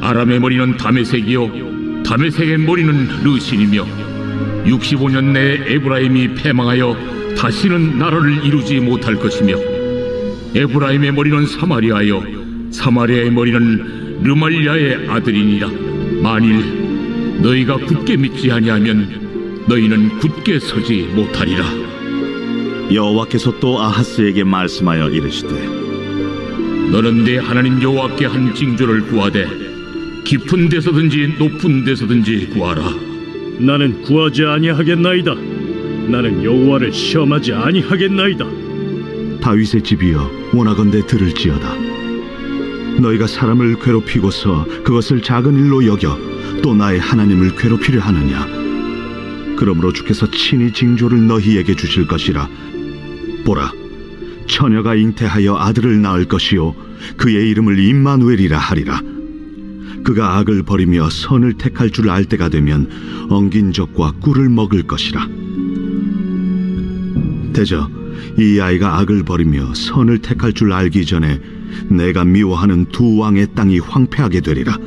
[SPEAKER 4] 아람의 머리는 다메섹이요 다메섹의 머리는 르신이며 65년 내에 에브라임이 패망하여 다시는 나라를 이루지 못할 것이며 에브라임의 머리는 사마리아요 사마리아의 머리는 르말리아의 아들이니라. 만일 너희가 굳게 믿지 아니하면 너희는 굳게 서지 못하리라.
[SPEAKER 2] 여호와께서 또 아하스에게 말씀하여 이르시되
[SPEAKER 4] 너는 내 하나님 여호와께 한 징조를 구하되 깊은 데서든지 높은 데서든지 구하라.
[SPEAKER 7] 나는 구하지 아니하겠나이다. 나는 여호와를 시험하지 아니하겠나이다.
[SPEAKER 3] 다윗의 집이여 원하건대 들을지어다. 너희가 사람을 괴롭히고서 그것을 작은 일로 여겨 또 나의 하나님을 괴롭히려 하느냐? 그러므로 주께서 친히 징조를 너희에게 주실 것이라. 보라, 처녀가 잉태하여 아들을 낳을 것이요 그의 이름을 임마누엘이라 하리라. 그가 악을 버리며 선을 택할 줄 알 때가 되면 엉긴 젖과 꿀을 먹을 것이라. 대저 이 아이가 악을 버리며 선을 택할 줄 알기 전에 내가 미워하는 두 왕의 땅이 황폐하게 되리라.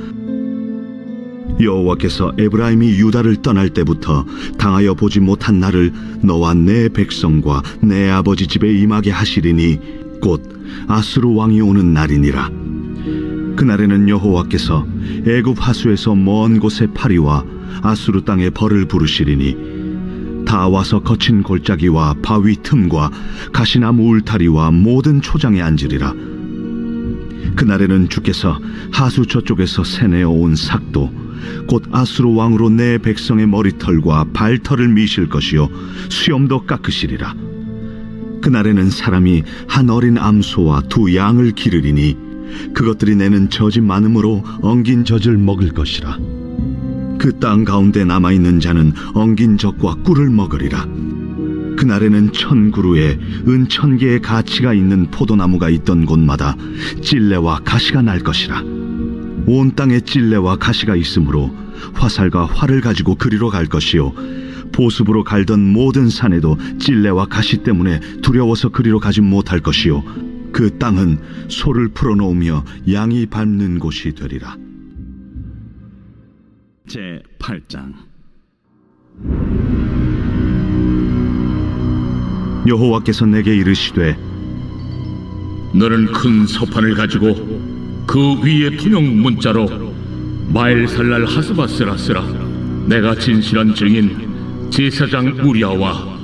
[SPEAKER 3] 여호와께서 에브라임이 유다를 떠날 때부터 당하여 보지 못한 날을 너와 내 백성과 내 아버지 집에 임하게 하시리니 곧 아수르 왕이 오는 날이니라. 그날에는 여호와께서 애굽 하수에서 먼 곳에 파리와 아수르 땅에 벌을 부르시리니 다 와서 거친 골짜기와 바위 틈과 가시나무 울타리와 모든 초장에 앉으리라. 그날에는 주께서 하수 저쪽에서 새내어 온 삭도 곧 아수르 왕으로 내 백성의 머리털과 발털을 미실 것이요 수염도 깎으시리라. 그날에는 사람이 한 어린 암소와 두 양을 기르리니 그것들이 내는 젖이 많음으로 엉긴 젖을 먹을 것이라. 그 땅 가운데 남아있는 자는 엉긴 젖과 꿀을 먹으리라. 그날에는 1000그루에 은 1000개의 가치가 있는 포도나무가 있던 곳마다 찔레와 가시가 날 것이라. 온 땅에 찔레와 가시가 있으므로 화살과 활을 가지고 그리로 갈 것이요 보습으로 갈던 모든 산에도 찔레와 가시 때문에 두려워서 그리로 가지 못할 것이요 그 땅은 소를 풀어놓으며 양이 밟는 곳이 되리라.
[SPEAKER 2] 제8장.
[SPEAKER 3] 여호와께서 내게 이르시되
[SPEAKER 4] 너는 큰 서판을 가지고 그 위에 통용 문자로 마엘살랄 하스바스라 쓰라. 내가 진실한 증인 제사장 우리아와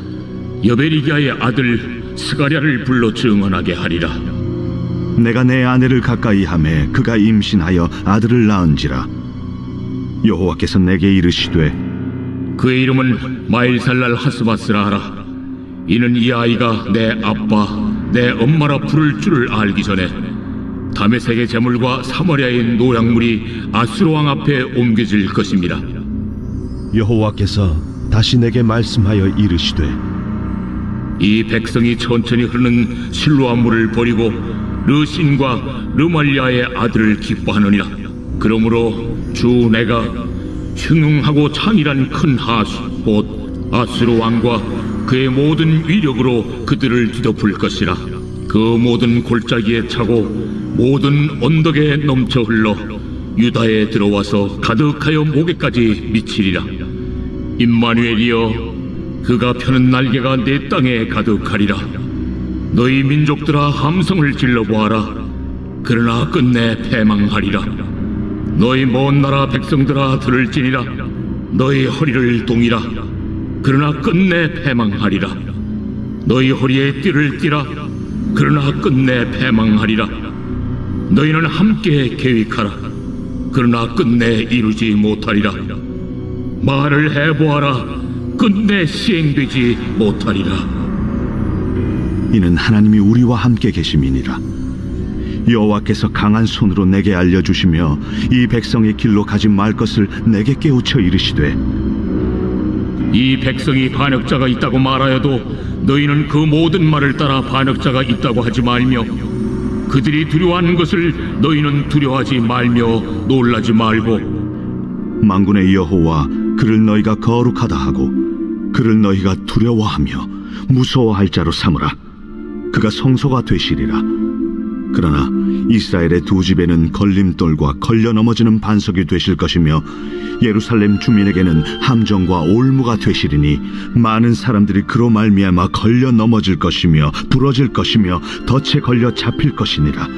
[SPEAKER 4] 여베리기아의 아들 스가랴를 불러 증언하게 하리라.
[SPEAKER 3] 내가 내 아내를 가까이 하매 그가 임신하여 아들을 낳은지라. 여호와께서 내게 이르시되
[SPEAKER 4] 그의 이름은 마엘살랄 하스바스라 하라. 이는 이 아이가 내 아빠 내 엄마라 부를 줄을 알기 전에 다메섹의 제물과 사마리아의 노약물이 아수르 왕 앞에 옮겨질 것입니다.
[SPEAKER 3] 여호와께서 다시 내게 말씀하여 이르시되
[SPEAKER 4] 이 백성이 천천히 흐르는 실로암 물을 버리고 르신과 르말리아의 아들을 기뻐하느니라. 그러므로 주 내가 흉흉하고 창이란 큰 하수 곧 아수르 왕과 그의 모든 위력으로 그들을 뒤덮을 것이라. 그 모든 골짜기에 차고 모든 언덕에 넘쳐 흘러 유다에 들어와서 가득하여 목에까지 미치리라. 임마누엘이여 그가 펴는 날개가 내 땅에 가득하리라. 너희 민족들아 함성을 질러보아라. 그러나 끝내 패망하리라. 너희 먼 나라 백성들아 들을지니라. 너희 허리를 동이라. 그러나 끝내 패망하리라. 너희 허리에 띠를 띠라. 그러나 끝내 패망하리라. 너희는 함께 계획하라. 그러나 끝내 이루지 못하리라. 말을 해보아라. 끝내 시행되지 못하리라.
[SPEAKER 3] 이는 하나님이 우리와 함께 계심이니라. 여호와께서 강한 손으로 내게 알려주시며 이 백성의 길로 가지 말 것을 내게 깨우쳐 이르시되
[SPEAKER 4] 이 백성이 반역자가 있다고 말하여도 너희는 그 모든 말을 따라 반역자가 있다고 하지 말며 그들이 두려워하는 것을 너희는 두려워하지 말며 놀라지 말고
[SPEAKER 3] 만군의 여호와 그를 너희가 거룩하다 하고 그를 너희가 두려워하며 무서워할 자로 삼으라. 그가 성소가 되시리라. 그러나 이스라엘의 두 집에는 걸림돌과 걸려 넘어지는 반석이 되실 것이며 예루살렘 주민에게는 함정과 올무가 되시리니 많은 사람들이 그로 말미암아 걸려 넘어질 것이며 부러질 것이며 덫에 걸려 잡힐 것이니라.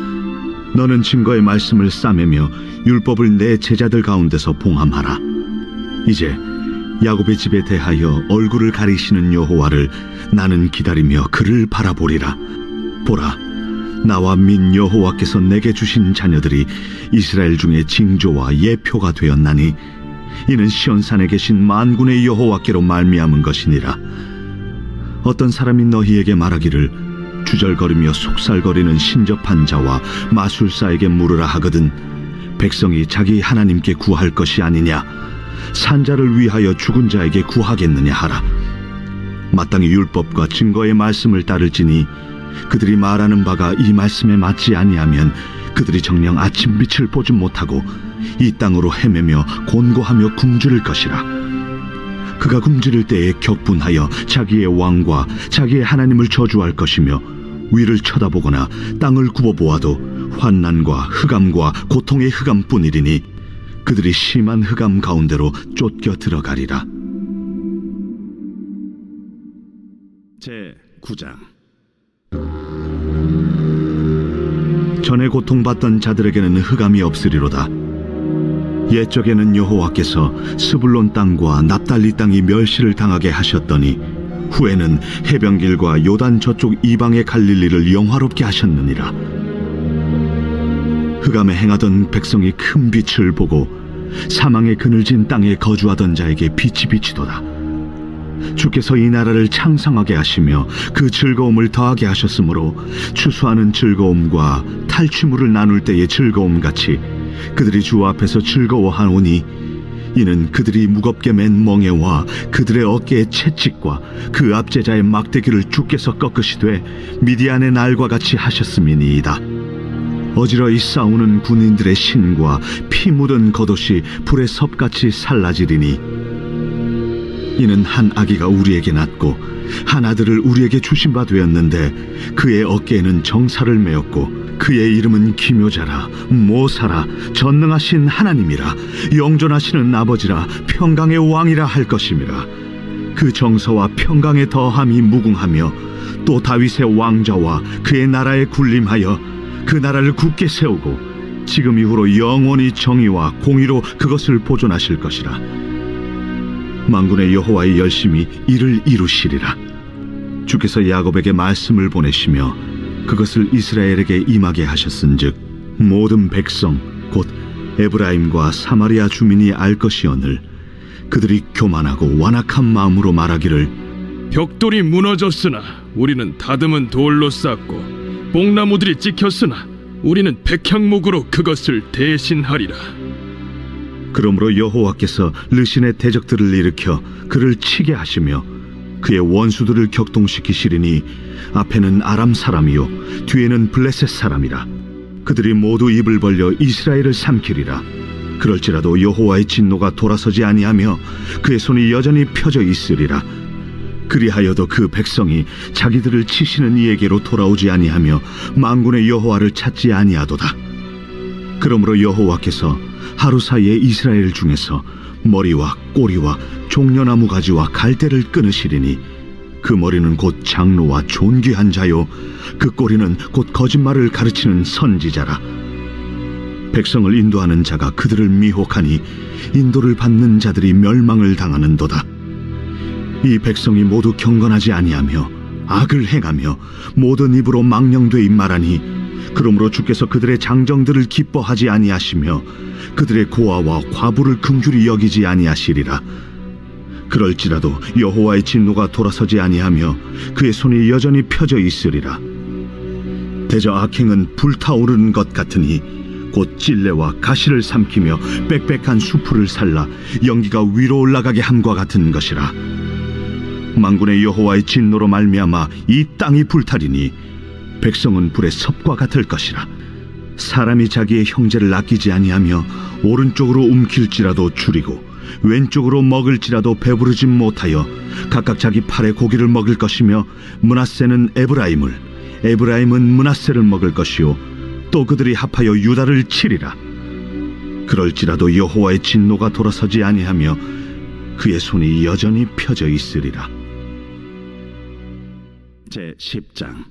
[SPEAKER 3] 너는 증거의 말씀을 싸매며 율법을 내 제자들 가운데서 봉함하라. 이제 야곱의 집에 대하여 얼굴을 가리시는 여호와를 나는 기다리며 그를 바라보리라. 보라, 나와 민 여호와께서 내게 주신 자녀들이 이스라엘 중에 징조와 예표가 되었나니 이는 시온산에 계신 만군의 여호와께로 말미암은 것이니라. 어떤 사람이 너희에게 말하기를 주절거리며 속살거리는 신접한 자와 마술사에게 물으라 하거든 백성이 자기 하나님께 구할 것이 아니냐. 산자를 위하여 죽은 자에게 구하겠느냐 하라. 마땅히 율법과 증거의 말씀을 따를지니 그들이 말하는 바가 이 말씀에 맞지 아니하면 그들이 정녕 아침 빛을 보지 못하고 이 땅으로 헤매며 곤고하며 굶주릴 것이라. 그가 굶주릴 때에 격분하여 자기의 왕과 자기의 하나님을 저주할 것이며 위를 쳐다보거나 땅을 굽어보아도 환난과 흑암과 고통의 흑암뿐이리니 그들이 심한 흑암 가운데로 쫓겨 들어가리라.
[SPEAKER 2] 제9장.
[SPEAKER 3] 전에 고통받던 자들에게는 흑암이 없으리로다. 옛적에는 여호와께서 스불론 땅과 납달리 땅이 멸시를 당하게 하셨더니 후에는 해변길과 요단 저쪽 이방의 갈릴리를 영화롭게 하셨느니라. 흑암에 행하던 백성이 큰 빛을 보고 사망의 그늘진 땅에 거주하던 자에게 빛이 비치도다. 주께서 이 나라를 창성하게 하시며 그 즐거움을 더하게 하셨으므로 추수하는 즐거움과 탈취물을 나눌 때의 즐거움같이 그들이 주 앞에서 즐거워하오니 이는 그들이 무겁게 맨 멍에와 그들의 어깨의 채찍과 그 압제자의 막대기를 주께서 꺾으시되 미디안의 날과 같이 하셨음이니이다. 어지러이 싸우는 군인들의 신과 피 묻은 겉옷이 불의 섭같이 살라지리니 이는 한 아기가 우리에게 낳고 한 아들을 우리에게 주신 바 되었는데 그의 어깨에는 정사를 메었고 그의 이름은 기묘자라 모사라 전능하신 하나님이라 영존하시는 아버지라 평강의 왕이라 할 것임이라. 그 정서와 평강의 더함이 무궁하며 또 다윗의 왕좌와 그의 나라에 군림하여 그 나라를 굳게 세우고 지금 이후로 영원히 정의와 공의로 그것을 보존하실 것이라. 만군의 여호와의 열심히 이를 이루시리라. 주께서 야곱에게 말씀을 보내시며 그것을 이스라엘에게 임하게 하셨은즉 모든 백성 곧 에브라임과 사마리아 주민이 알 것이오늘 그들이 교만하고 완악한 마음으로 말하기를
[SPEAKER 7] 벽돌이 무너졌으나 우리는 다듬은 돌로 쌓고 뽕나무들이 찍혔으나 우리는 백향목으로 그것을 대신하리라.
[SPEAKER 3] 그러므로 여호와께서 르신의 대적들을 일으켜 그를 치게 하시며 그의 원수들을 격동시키시리니 앞에는 아람 사람이요 뒤에는 블레셋 사람이라. 그들이 모두 입을 벌려 이스라엘을 삼키리라. 그럴지라도 여호와의 진노가 돌아서지 아니하며 그의 손이 여전히 펴져 있으리라. 그리하여도 그 백성이 자기들을 치시는 이에게로 돌아오지 아니하며 만군의 여호와를 찾지 아니하도다. 그러므로 여호와께서 하루 사이에 이스라엘 중에서 머리와 꼬리와 종려나무 가지와 갈대를 끊으시리니 그 머리는 곧 장로와 존귀한 자요 그 꼬리는 곧 거짓말을 가르치는 선지자라. 백성을 인도하는 자가 그들을 미혹하니 인도를 받는 자들이 멸망을 당하는도다. 이 백성이 모두 경건하지 아니하며 악을 행하며 모든 입으로 망령되이 말하니 그러므로 주께서 그들의 장정들을 기뻐하지 아니하시며 그들의 고아와 과부를 긍휼히 여기지 아니하시리라. 그럴지라도 여호와의 진노가 돌아서지 아니하며 그의 손이 여전히 펴져 있으리라. 대저 악행은 불타오르는 것 같으니 곧 찔레와 가시를 삼키며 빽빽한 수풀을 살라 연기가 위로 올라가게 함과 같은 것이라. 만군의 여호와의 진노로 말미암아 이 땅이 불타리니 백성은 불의 섭과 같을 것이라. 사람이 자기의 형제를 아끼지 아니하며 오른쪽으로 움킬지라도 줄이고 왼쪽으로 먹을지라도 배부르지 못하여 각각 자기 팔의 고기를 먹을 것이며 므낫세는 에브라임을 에브라임은 므낫세를 먹을 것이요 또 그들이 합하여 유다를 치리라. 그럴지라도 여호와의 진노가 돌아서지 아니하며 그의 손이 여전히 펴져 있으리라.
[SPEAKER 2] 제10장.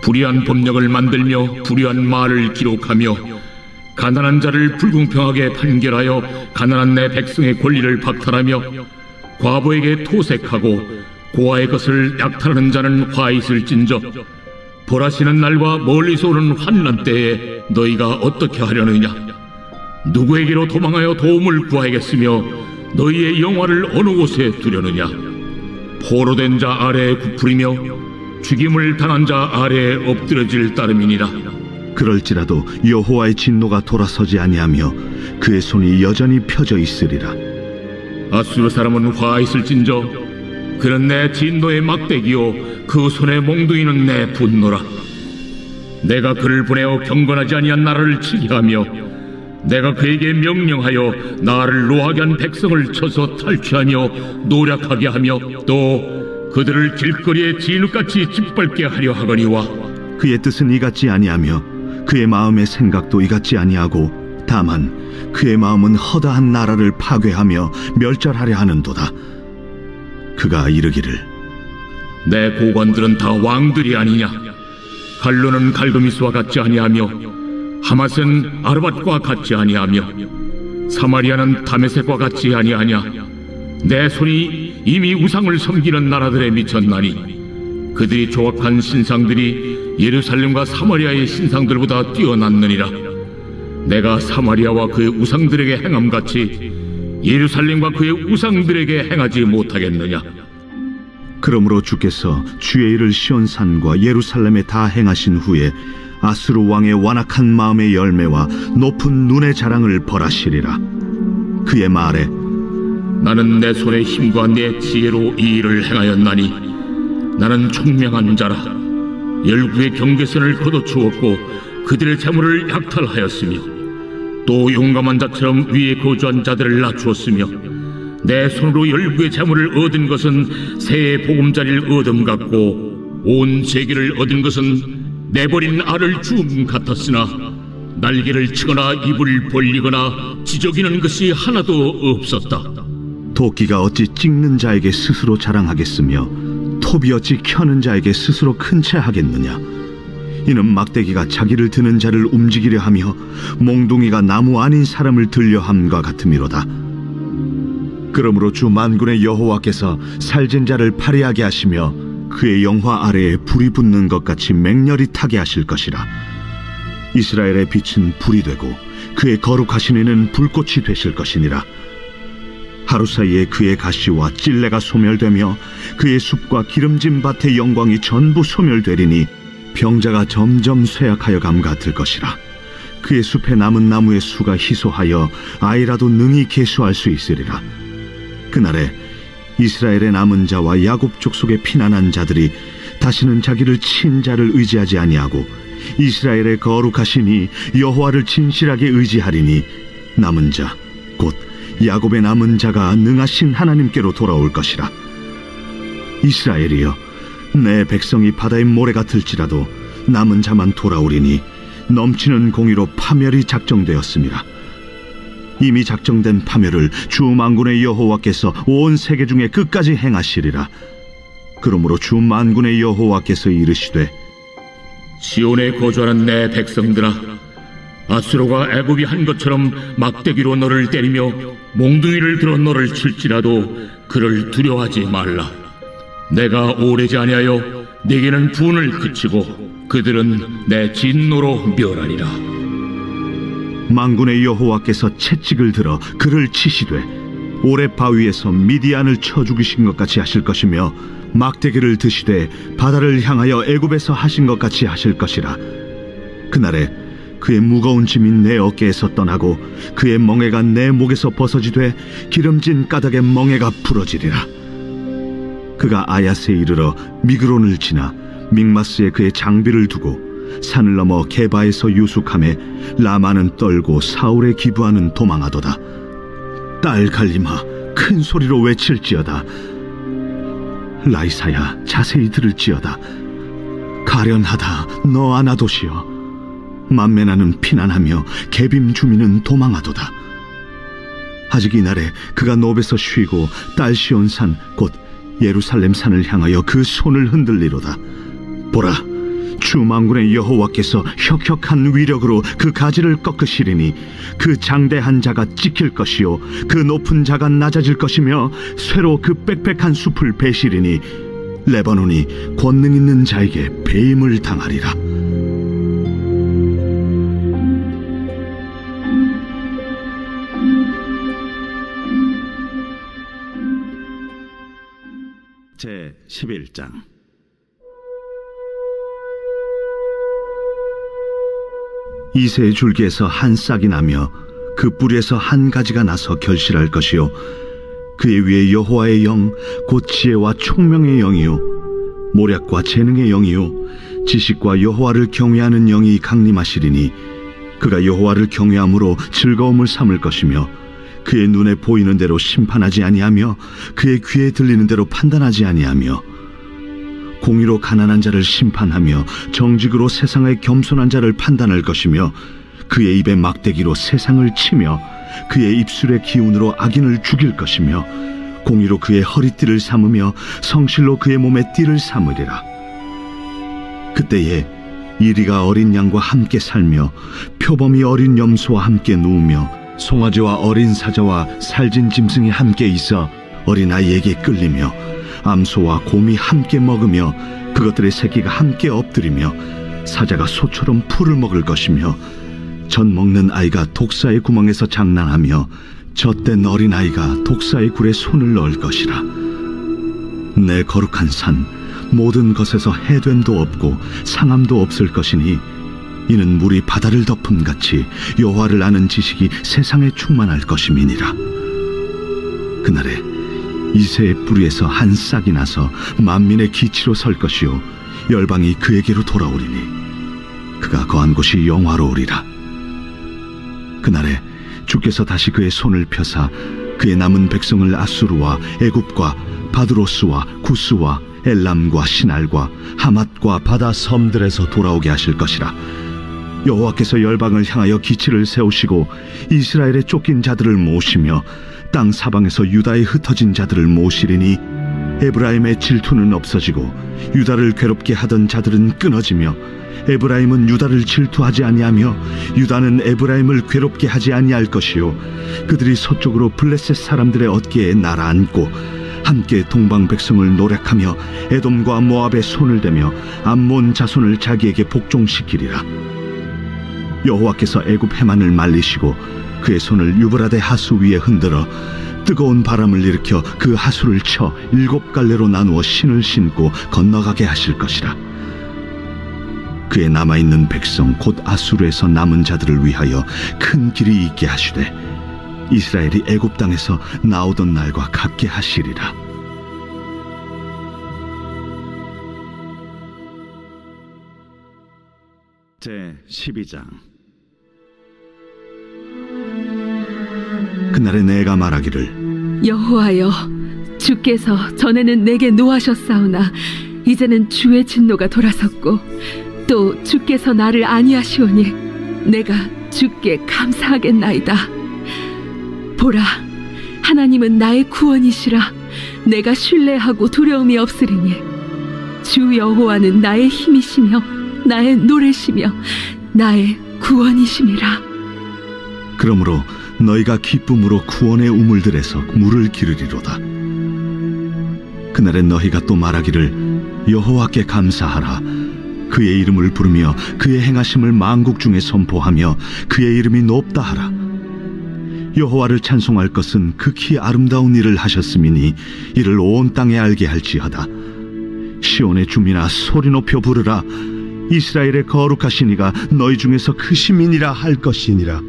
[SPEAKER 4] 불의한 법령을 만들며 불의한 말을 기록하며 가난한 자를 불공평하게 판결하여 가난한 내 백성의 권리를 박탈하며 과부에게 토색하고 고아의 것을 약탈하는 자는 화 있을진저 벌하시는 날과 멀리서 오는 환난 때에 너희가 어떻게 하려느냐? 누구에게로 도망하여 도움을 구하겠으며 너희의 영화를 어느 곳에 두려느냐? 포로된 자 아래에 굽으리며 죽임을 당한 자 아래에 엎드려질 따름이니라.
[SPEAKER 3] 그럴지라도 여호와의 진노가 돌아서지 아니하며 그의 손이 여전히 펴져 있으리라.
[SPEAKER 4] 아수르 사람은 화 있을진저 그는 내 진노의 막대기요 그 손의 몽둥이는 내 분노라. 내가 그를 보내어 경건하지 아니한 나라를 치게 하며 내가 그에게 명령하여 나를 노하게 한 백성을 쳐서 탈취하며 노략하게 하며 또 그들을 길거리에 진흙같이 짓밟게 하려 하거니와
[SPEAKER 3] 그의 뜻은 이같지 아니하며 그의 마음의 생각도 이같지 아니하고 다만 그의 마음은 허다한 나라를 파괴하며 멸절하려 하는도다. 그가 이르기를
[SPEAKER 4] 내 고관들은 다 왕들이 아니냐. 갈로는 갈도미스와 같지 아니하며 하맛은 아르밧과 같지 아니하며 사마리아는 다메섹과 같지 아니하냐. 내 손이 이미 우상을 섬기는 나라들에 미쳤나니 그들이 조각한 신상들이 예루살렘과 사마리아의 신상들보다 뛰어났느니라. 내가 사마리아와 그의 우상들에게 행함같이 예루살렘과 그의 우상들에게 행하지 못하겠느냐.
[SPEAKER 3] 그러므로 주께서 주의 일을 시온산과 예루살렘에 다 행하신 후에 아수르 왕의 완악한 마음의 열매와 높은 눈의 자랑을 벌하시리라. 그의 말에
[SPEAKER 4] 나는 내 손의 힘과 내 지혜로 이 일을 행하였나니 나는 총명한 자라. 열국의 경계선을 걷어주었고 그들의 재물을 약탈하였으며 또 용감한 자처럼 위에 거주한 자들을 낮추었으며 내 손으로 열국의 재물을 얻은 것은 새의 보금자리를 얻음 같고 온 세계를 얻은 것은 내버린 알을 주움 같았으나 날개를 치거나 입을 벌리거나 지저귀는 것이 하나도 없었다.
[SPEAKER 3] 도끼가 어찌 찍는 자에게 스스로 자랑하겠으며 톱이 어찌 켜는 자에게 스스로 큰 채 하겠느냐. 이는 막대기가 자기를 드는 자를 움직이려 하며 몽둥이가 나무 아닌 사람을 들려 함과 같음이로다. 그러므로 주 만군의 여호와께서 살진 자를 파리하게 하시며 그의 영화 아래에 불이 붙는 것 같이 맹렬히 타게 하실 것이라. 이스라엘의 빛은 불이 되고 그의 거룩하신 이는 불꽃이 되실 것이니라. 하루 사이에 그의 가시와 찔레가 소멸되며 그의 숲과 기름진 밭의 영광이 전부 소멸되리니 병자가 점점 쇠약하여 감 같을 것이라. 그의 숲에 남은 나무의 수가 희소하여 아이라도 능히 계수할 수 있으리라. 그날에 이스라엘의 남은 자와 야곱 족속의 피난한 자들이 다시는 자기를 친 자를 의지하지 아니하고 이스라엘의 거룩하시니 여호와를 진실하게 의지하리니 남은 자 곧 야곱의 남은 자가 능하신 하나님께로 돌아올 것이라. 이스라엘이여, 내 백성이 바다의 모래 같을지라도 남은 자만 돌아오리니 넘치는 공의로 파멸이 작정되었습니다. 이미 작정된 파멸을 주 만군의 여호와께서 온 세계 중에 끝까지 행하시리라. 그러므로 주 만군의 여호와께서 이르시되
[SPEAKER 4] 시온에 거주하는 내 백성들아, 아수르가 애굽이 한 것처럼 막대기로 너를 때리며 몽둥이를 들어 너를 칠지라도 그를 두려워하지 말라. 내가 오래지 아니하여 네게는 분을 그치고 그들은 내 진노로 멸하리라.
[SPEAKER 3] 만군의 여호와께서 채찍을 들어 그를 치시되 오레 바위에서 미디안을 쳐 죽이신 것 같이 하실 것이며 막대기를 드시되 바다를 향하여 애굽에서 하신 것 같이 하실 것이라. 그날에 그의 무거운 짐이 내 어깨에서 떠나고 그의 멍에가 내 목에서 벗어지되 기름진 까닭의 멍에가 부러지리라. 그가 아야스에 이르러 미그론을 지나 믹마스에 그의 장비를 두고 산을 넘어 게바에서 유숙하매 라마는 떨고 사울의 기부하는 도망하도다. 딸 갈림아, 큰 소리로 외칠지어다. 라이사야, 자세히 들을지어다. 가련하다, 너 아나도시여. 만메나는 피난하며 게빔 주민은 도망하도다. 아직 이날에 그가 노베서 쉬고 딸 시온산 곧 예루살렘 산을 향하여 그 손을 흔들리로다. 보라, 주 만군의 여호와께서 혁혁한 위력으로 그 가지를 꺾으시리니 그 장대한 자가 찍힐 것이요 그 높은 자가 낮아질 것이며 쇠로 그 빽빽한 숲을 베시리니 레바논이 권능 있는 자에게 배임을 당하리라.
[SPEAKER 2] 제 11장.
[SPEAKER 3] 이새의 줄기에서 한 싹이 나며 그 뿌리에서 한 가지가 나서 결실할 것이요 그의 위에 여호와의 영 곧 지혜와 총명의 영이요 모략과 재능의 영이요 지식과 여호와를 경외하는 영이 강림하시리니 그가 여호와를 경외함으로 즐거움을 삼을 것이며 그의 눈에 보이는 대로 심판하지 아니하며 그의 귀에 들리는 대로 판단하지 아니하며 공의로 가난한 자를 심판하며 정직으로 세상의 겸손한 자를 판단할 것이며 그의 입에 막대기로 세상을 치며 그의 입술의 기운으로 악인을 죽일 것이며 공의로 그의 허리띠를 삼으며 성실로 그의 몸에 띠를 삼으리라. 그때에 이리가 어린 양과 함께 살며 표범이 어린 염소와 함께 누우며 송아지와 어린 사자와 살진 짐승이 함께 있어 어린아이에게 끌리며 암소와 곰이 함께 먹으며 그것들의 새끼가 함께 엎드리며 사자가 소처럼 풀을 먹을 것이며 젖 먹는 아이가 독사의 구멍에서 장난하며 젖된 어린아이가 독사의 굴에 손을 넣을 것이라. 내 거룩한 산 모든 것에서 해됨도 없고 상함도 없을 것이니 이는 물이 바다를 덮음같이 여호와를 아는 지식이 세상에 충만할 것임이니라. 그날에 이새의 뿌리에서 한 싹이 나서 만민의 기치로 설 것이요 열방이 그에게로 돌아오리니 그가 거한 곳이 영화로우리라. 그날에 주께서 다시 그의 손을 펴사 그의 남은 백성을 아수르와 애굽과 바드로스와 구스와 엘람과 시날과 하맛과 바다 섬들에서 돌아오게 하실 것이라. 여호와께서 열방을 향하여 기치를 세우시고 이스라엘의 쫓긴 자들을 모시며 땅 사방에서 유다에 흩어진 자들을 모시리니 에브라임의 질투는 없어지고 유다를 괴롭게 하던 자들은 끊어지며 에브라임은 유다를 질투하지 아니하며 유다는 에브라임을 괴롭게 하지 아니할 것이요 그들이 서쪽으로 블레셋 사람들의 어깨에 날아앉고 함께 동방 백성을 노략하며 에돔과 모압의 손을 대며 암몬 자손을 자기에게 복종시키리라. 여호와께서 애굽 해만을 말리시고 그의 손을 유브라데 하수 위에 흔들어 뜨거운 바람을 일으켜 그 하수를 쳐 7갈래로 나누어 신을 신고 건너가게 하실 것이라. 그의 남아있는 백성 곧 아수르에서 남은 자들을 위하여 큰 길이 있게 하시되 이스라엘이 애굽 땅에서 나오던 날과 같게 하시리라.
[SPEAKER 2] 제 12장.
[SPEAKER 3] 그날에 내가 말하기를
[SPEAKER 6] 여호와여 주께서 전에는 내게 노하셨사오나 이제는 주의 진노가 돌아섰고 또 주께서 나를 아니하시오니 내가 주께 감사하겠나이다. 보라 하나님은 나의 구원이시라. 내가 신뢰하고 두려움이 없으리니 주 여호와는 나의 힘이시며 나의 노래시며 나의 구원이심이라.
[SPEAKER 3] 그러므로 너희가 기쁨으로 구원의 우물들에서 물을 기르리로다. 그날에 너희가 또 말하기를 여호와께 감사하라. 그의 이름을 부르며 그의 행하심을 만국 중에 선포하며 그의 이름이 높다 하라. 여호와를 찬송할 것은 극히 아름다운 일을 하셨음이니 이를 온 땅에 알게 할지어다. 시온의 주민아 소리 높여 부르라. 이스라엘의 거룩하신 이가 너희 중에서 크심이니라 할 것이니라.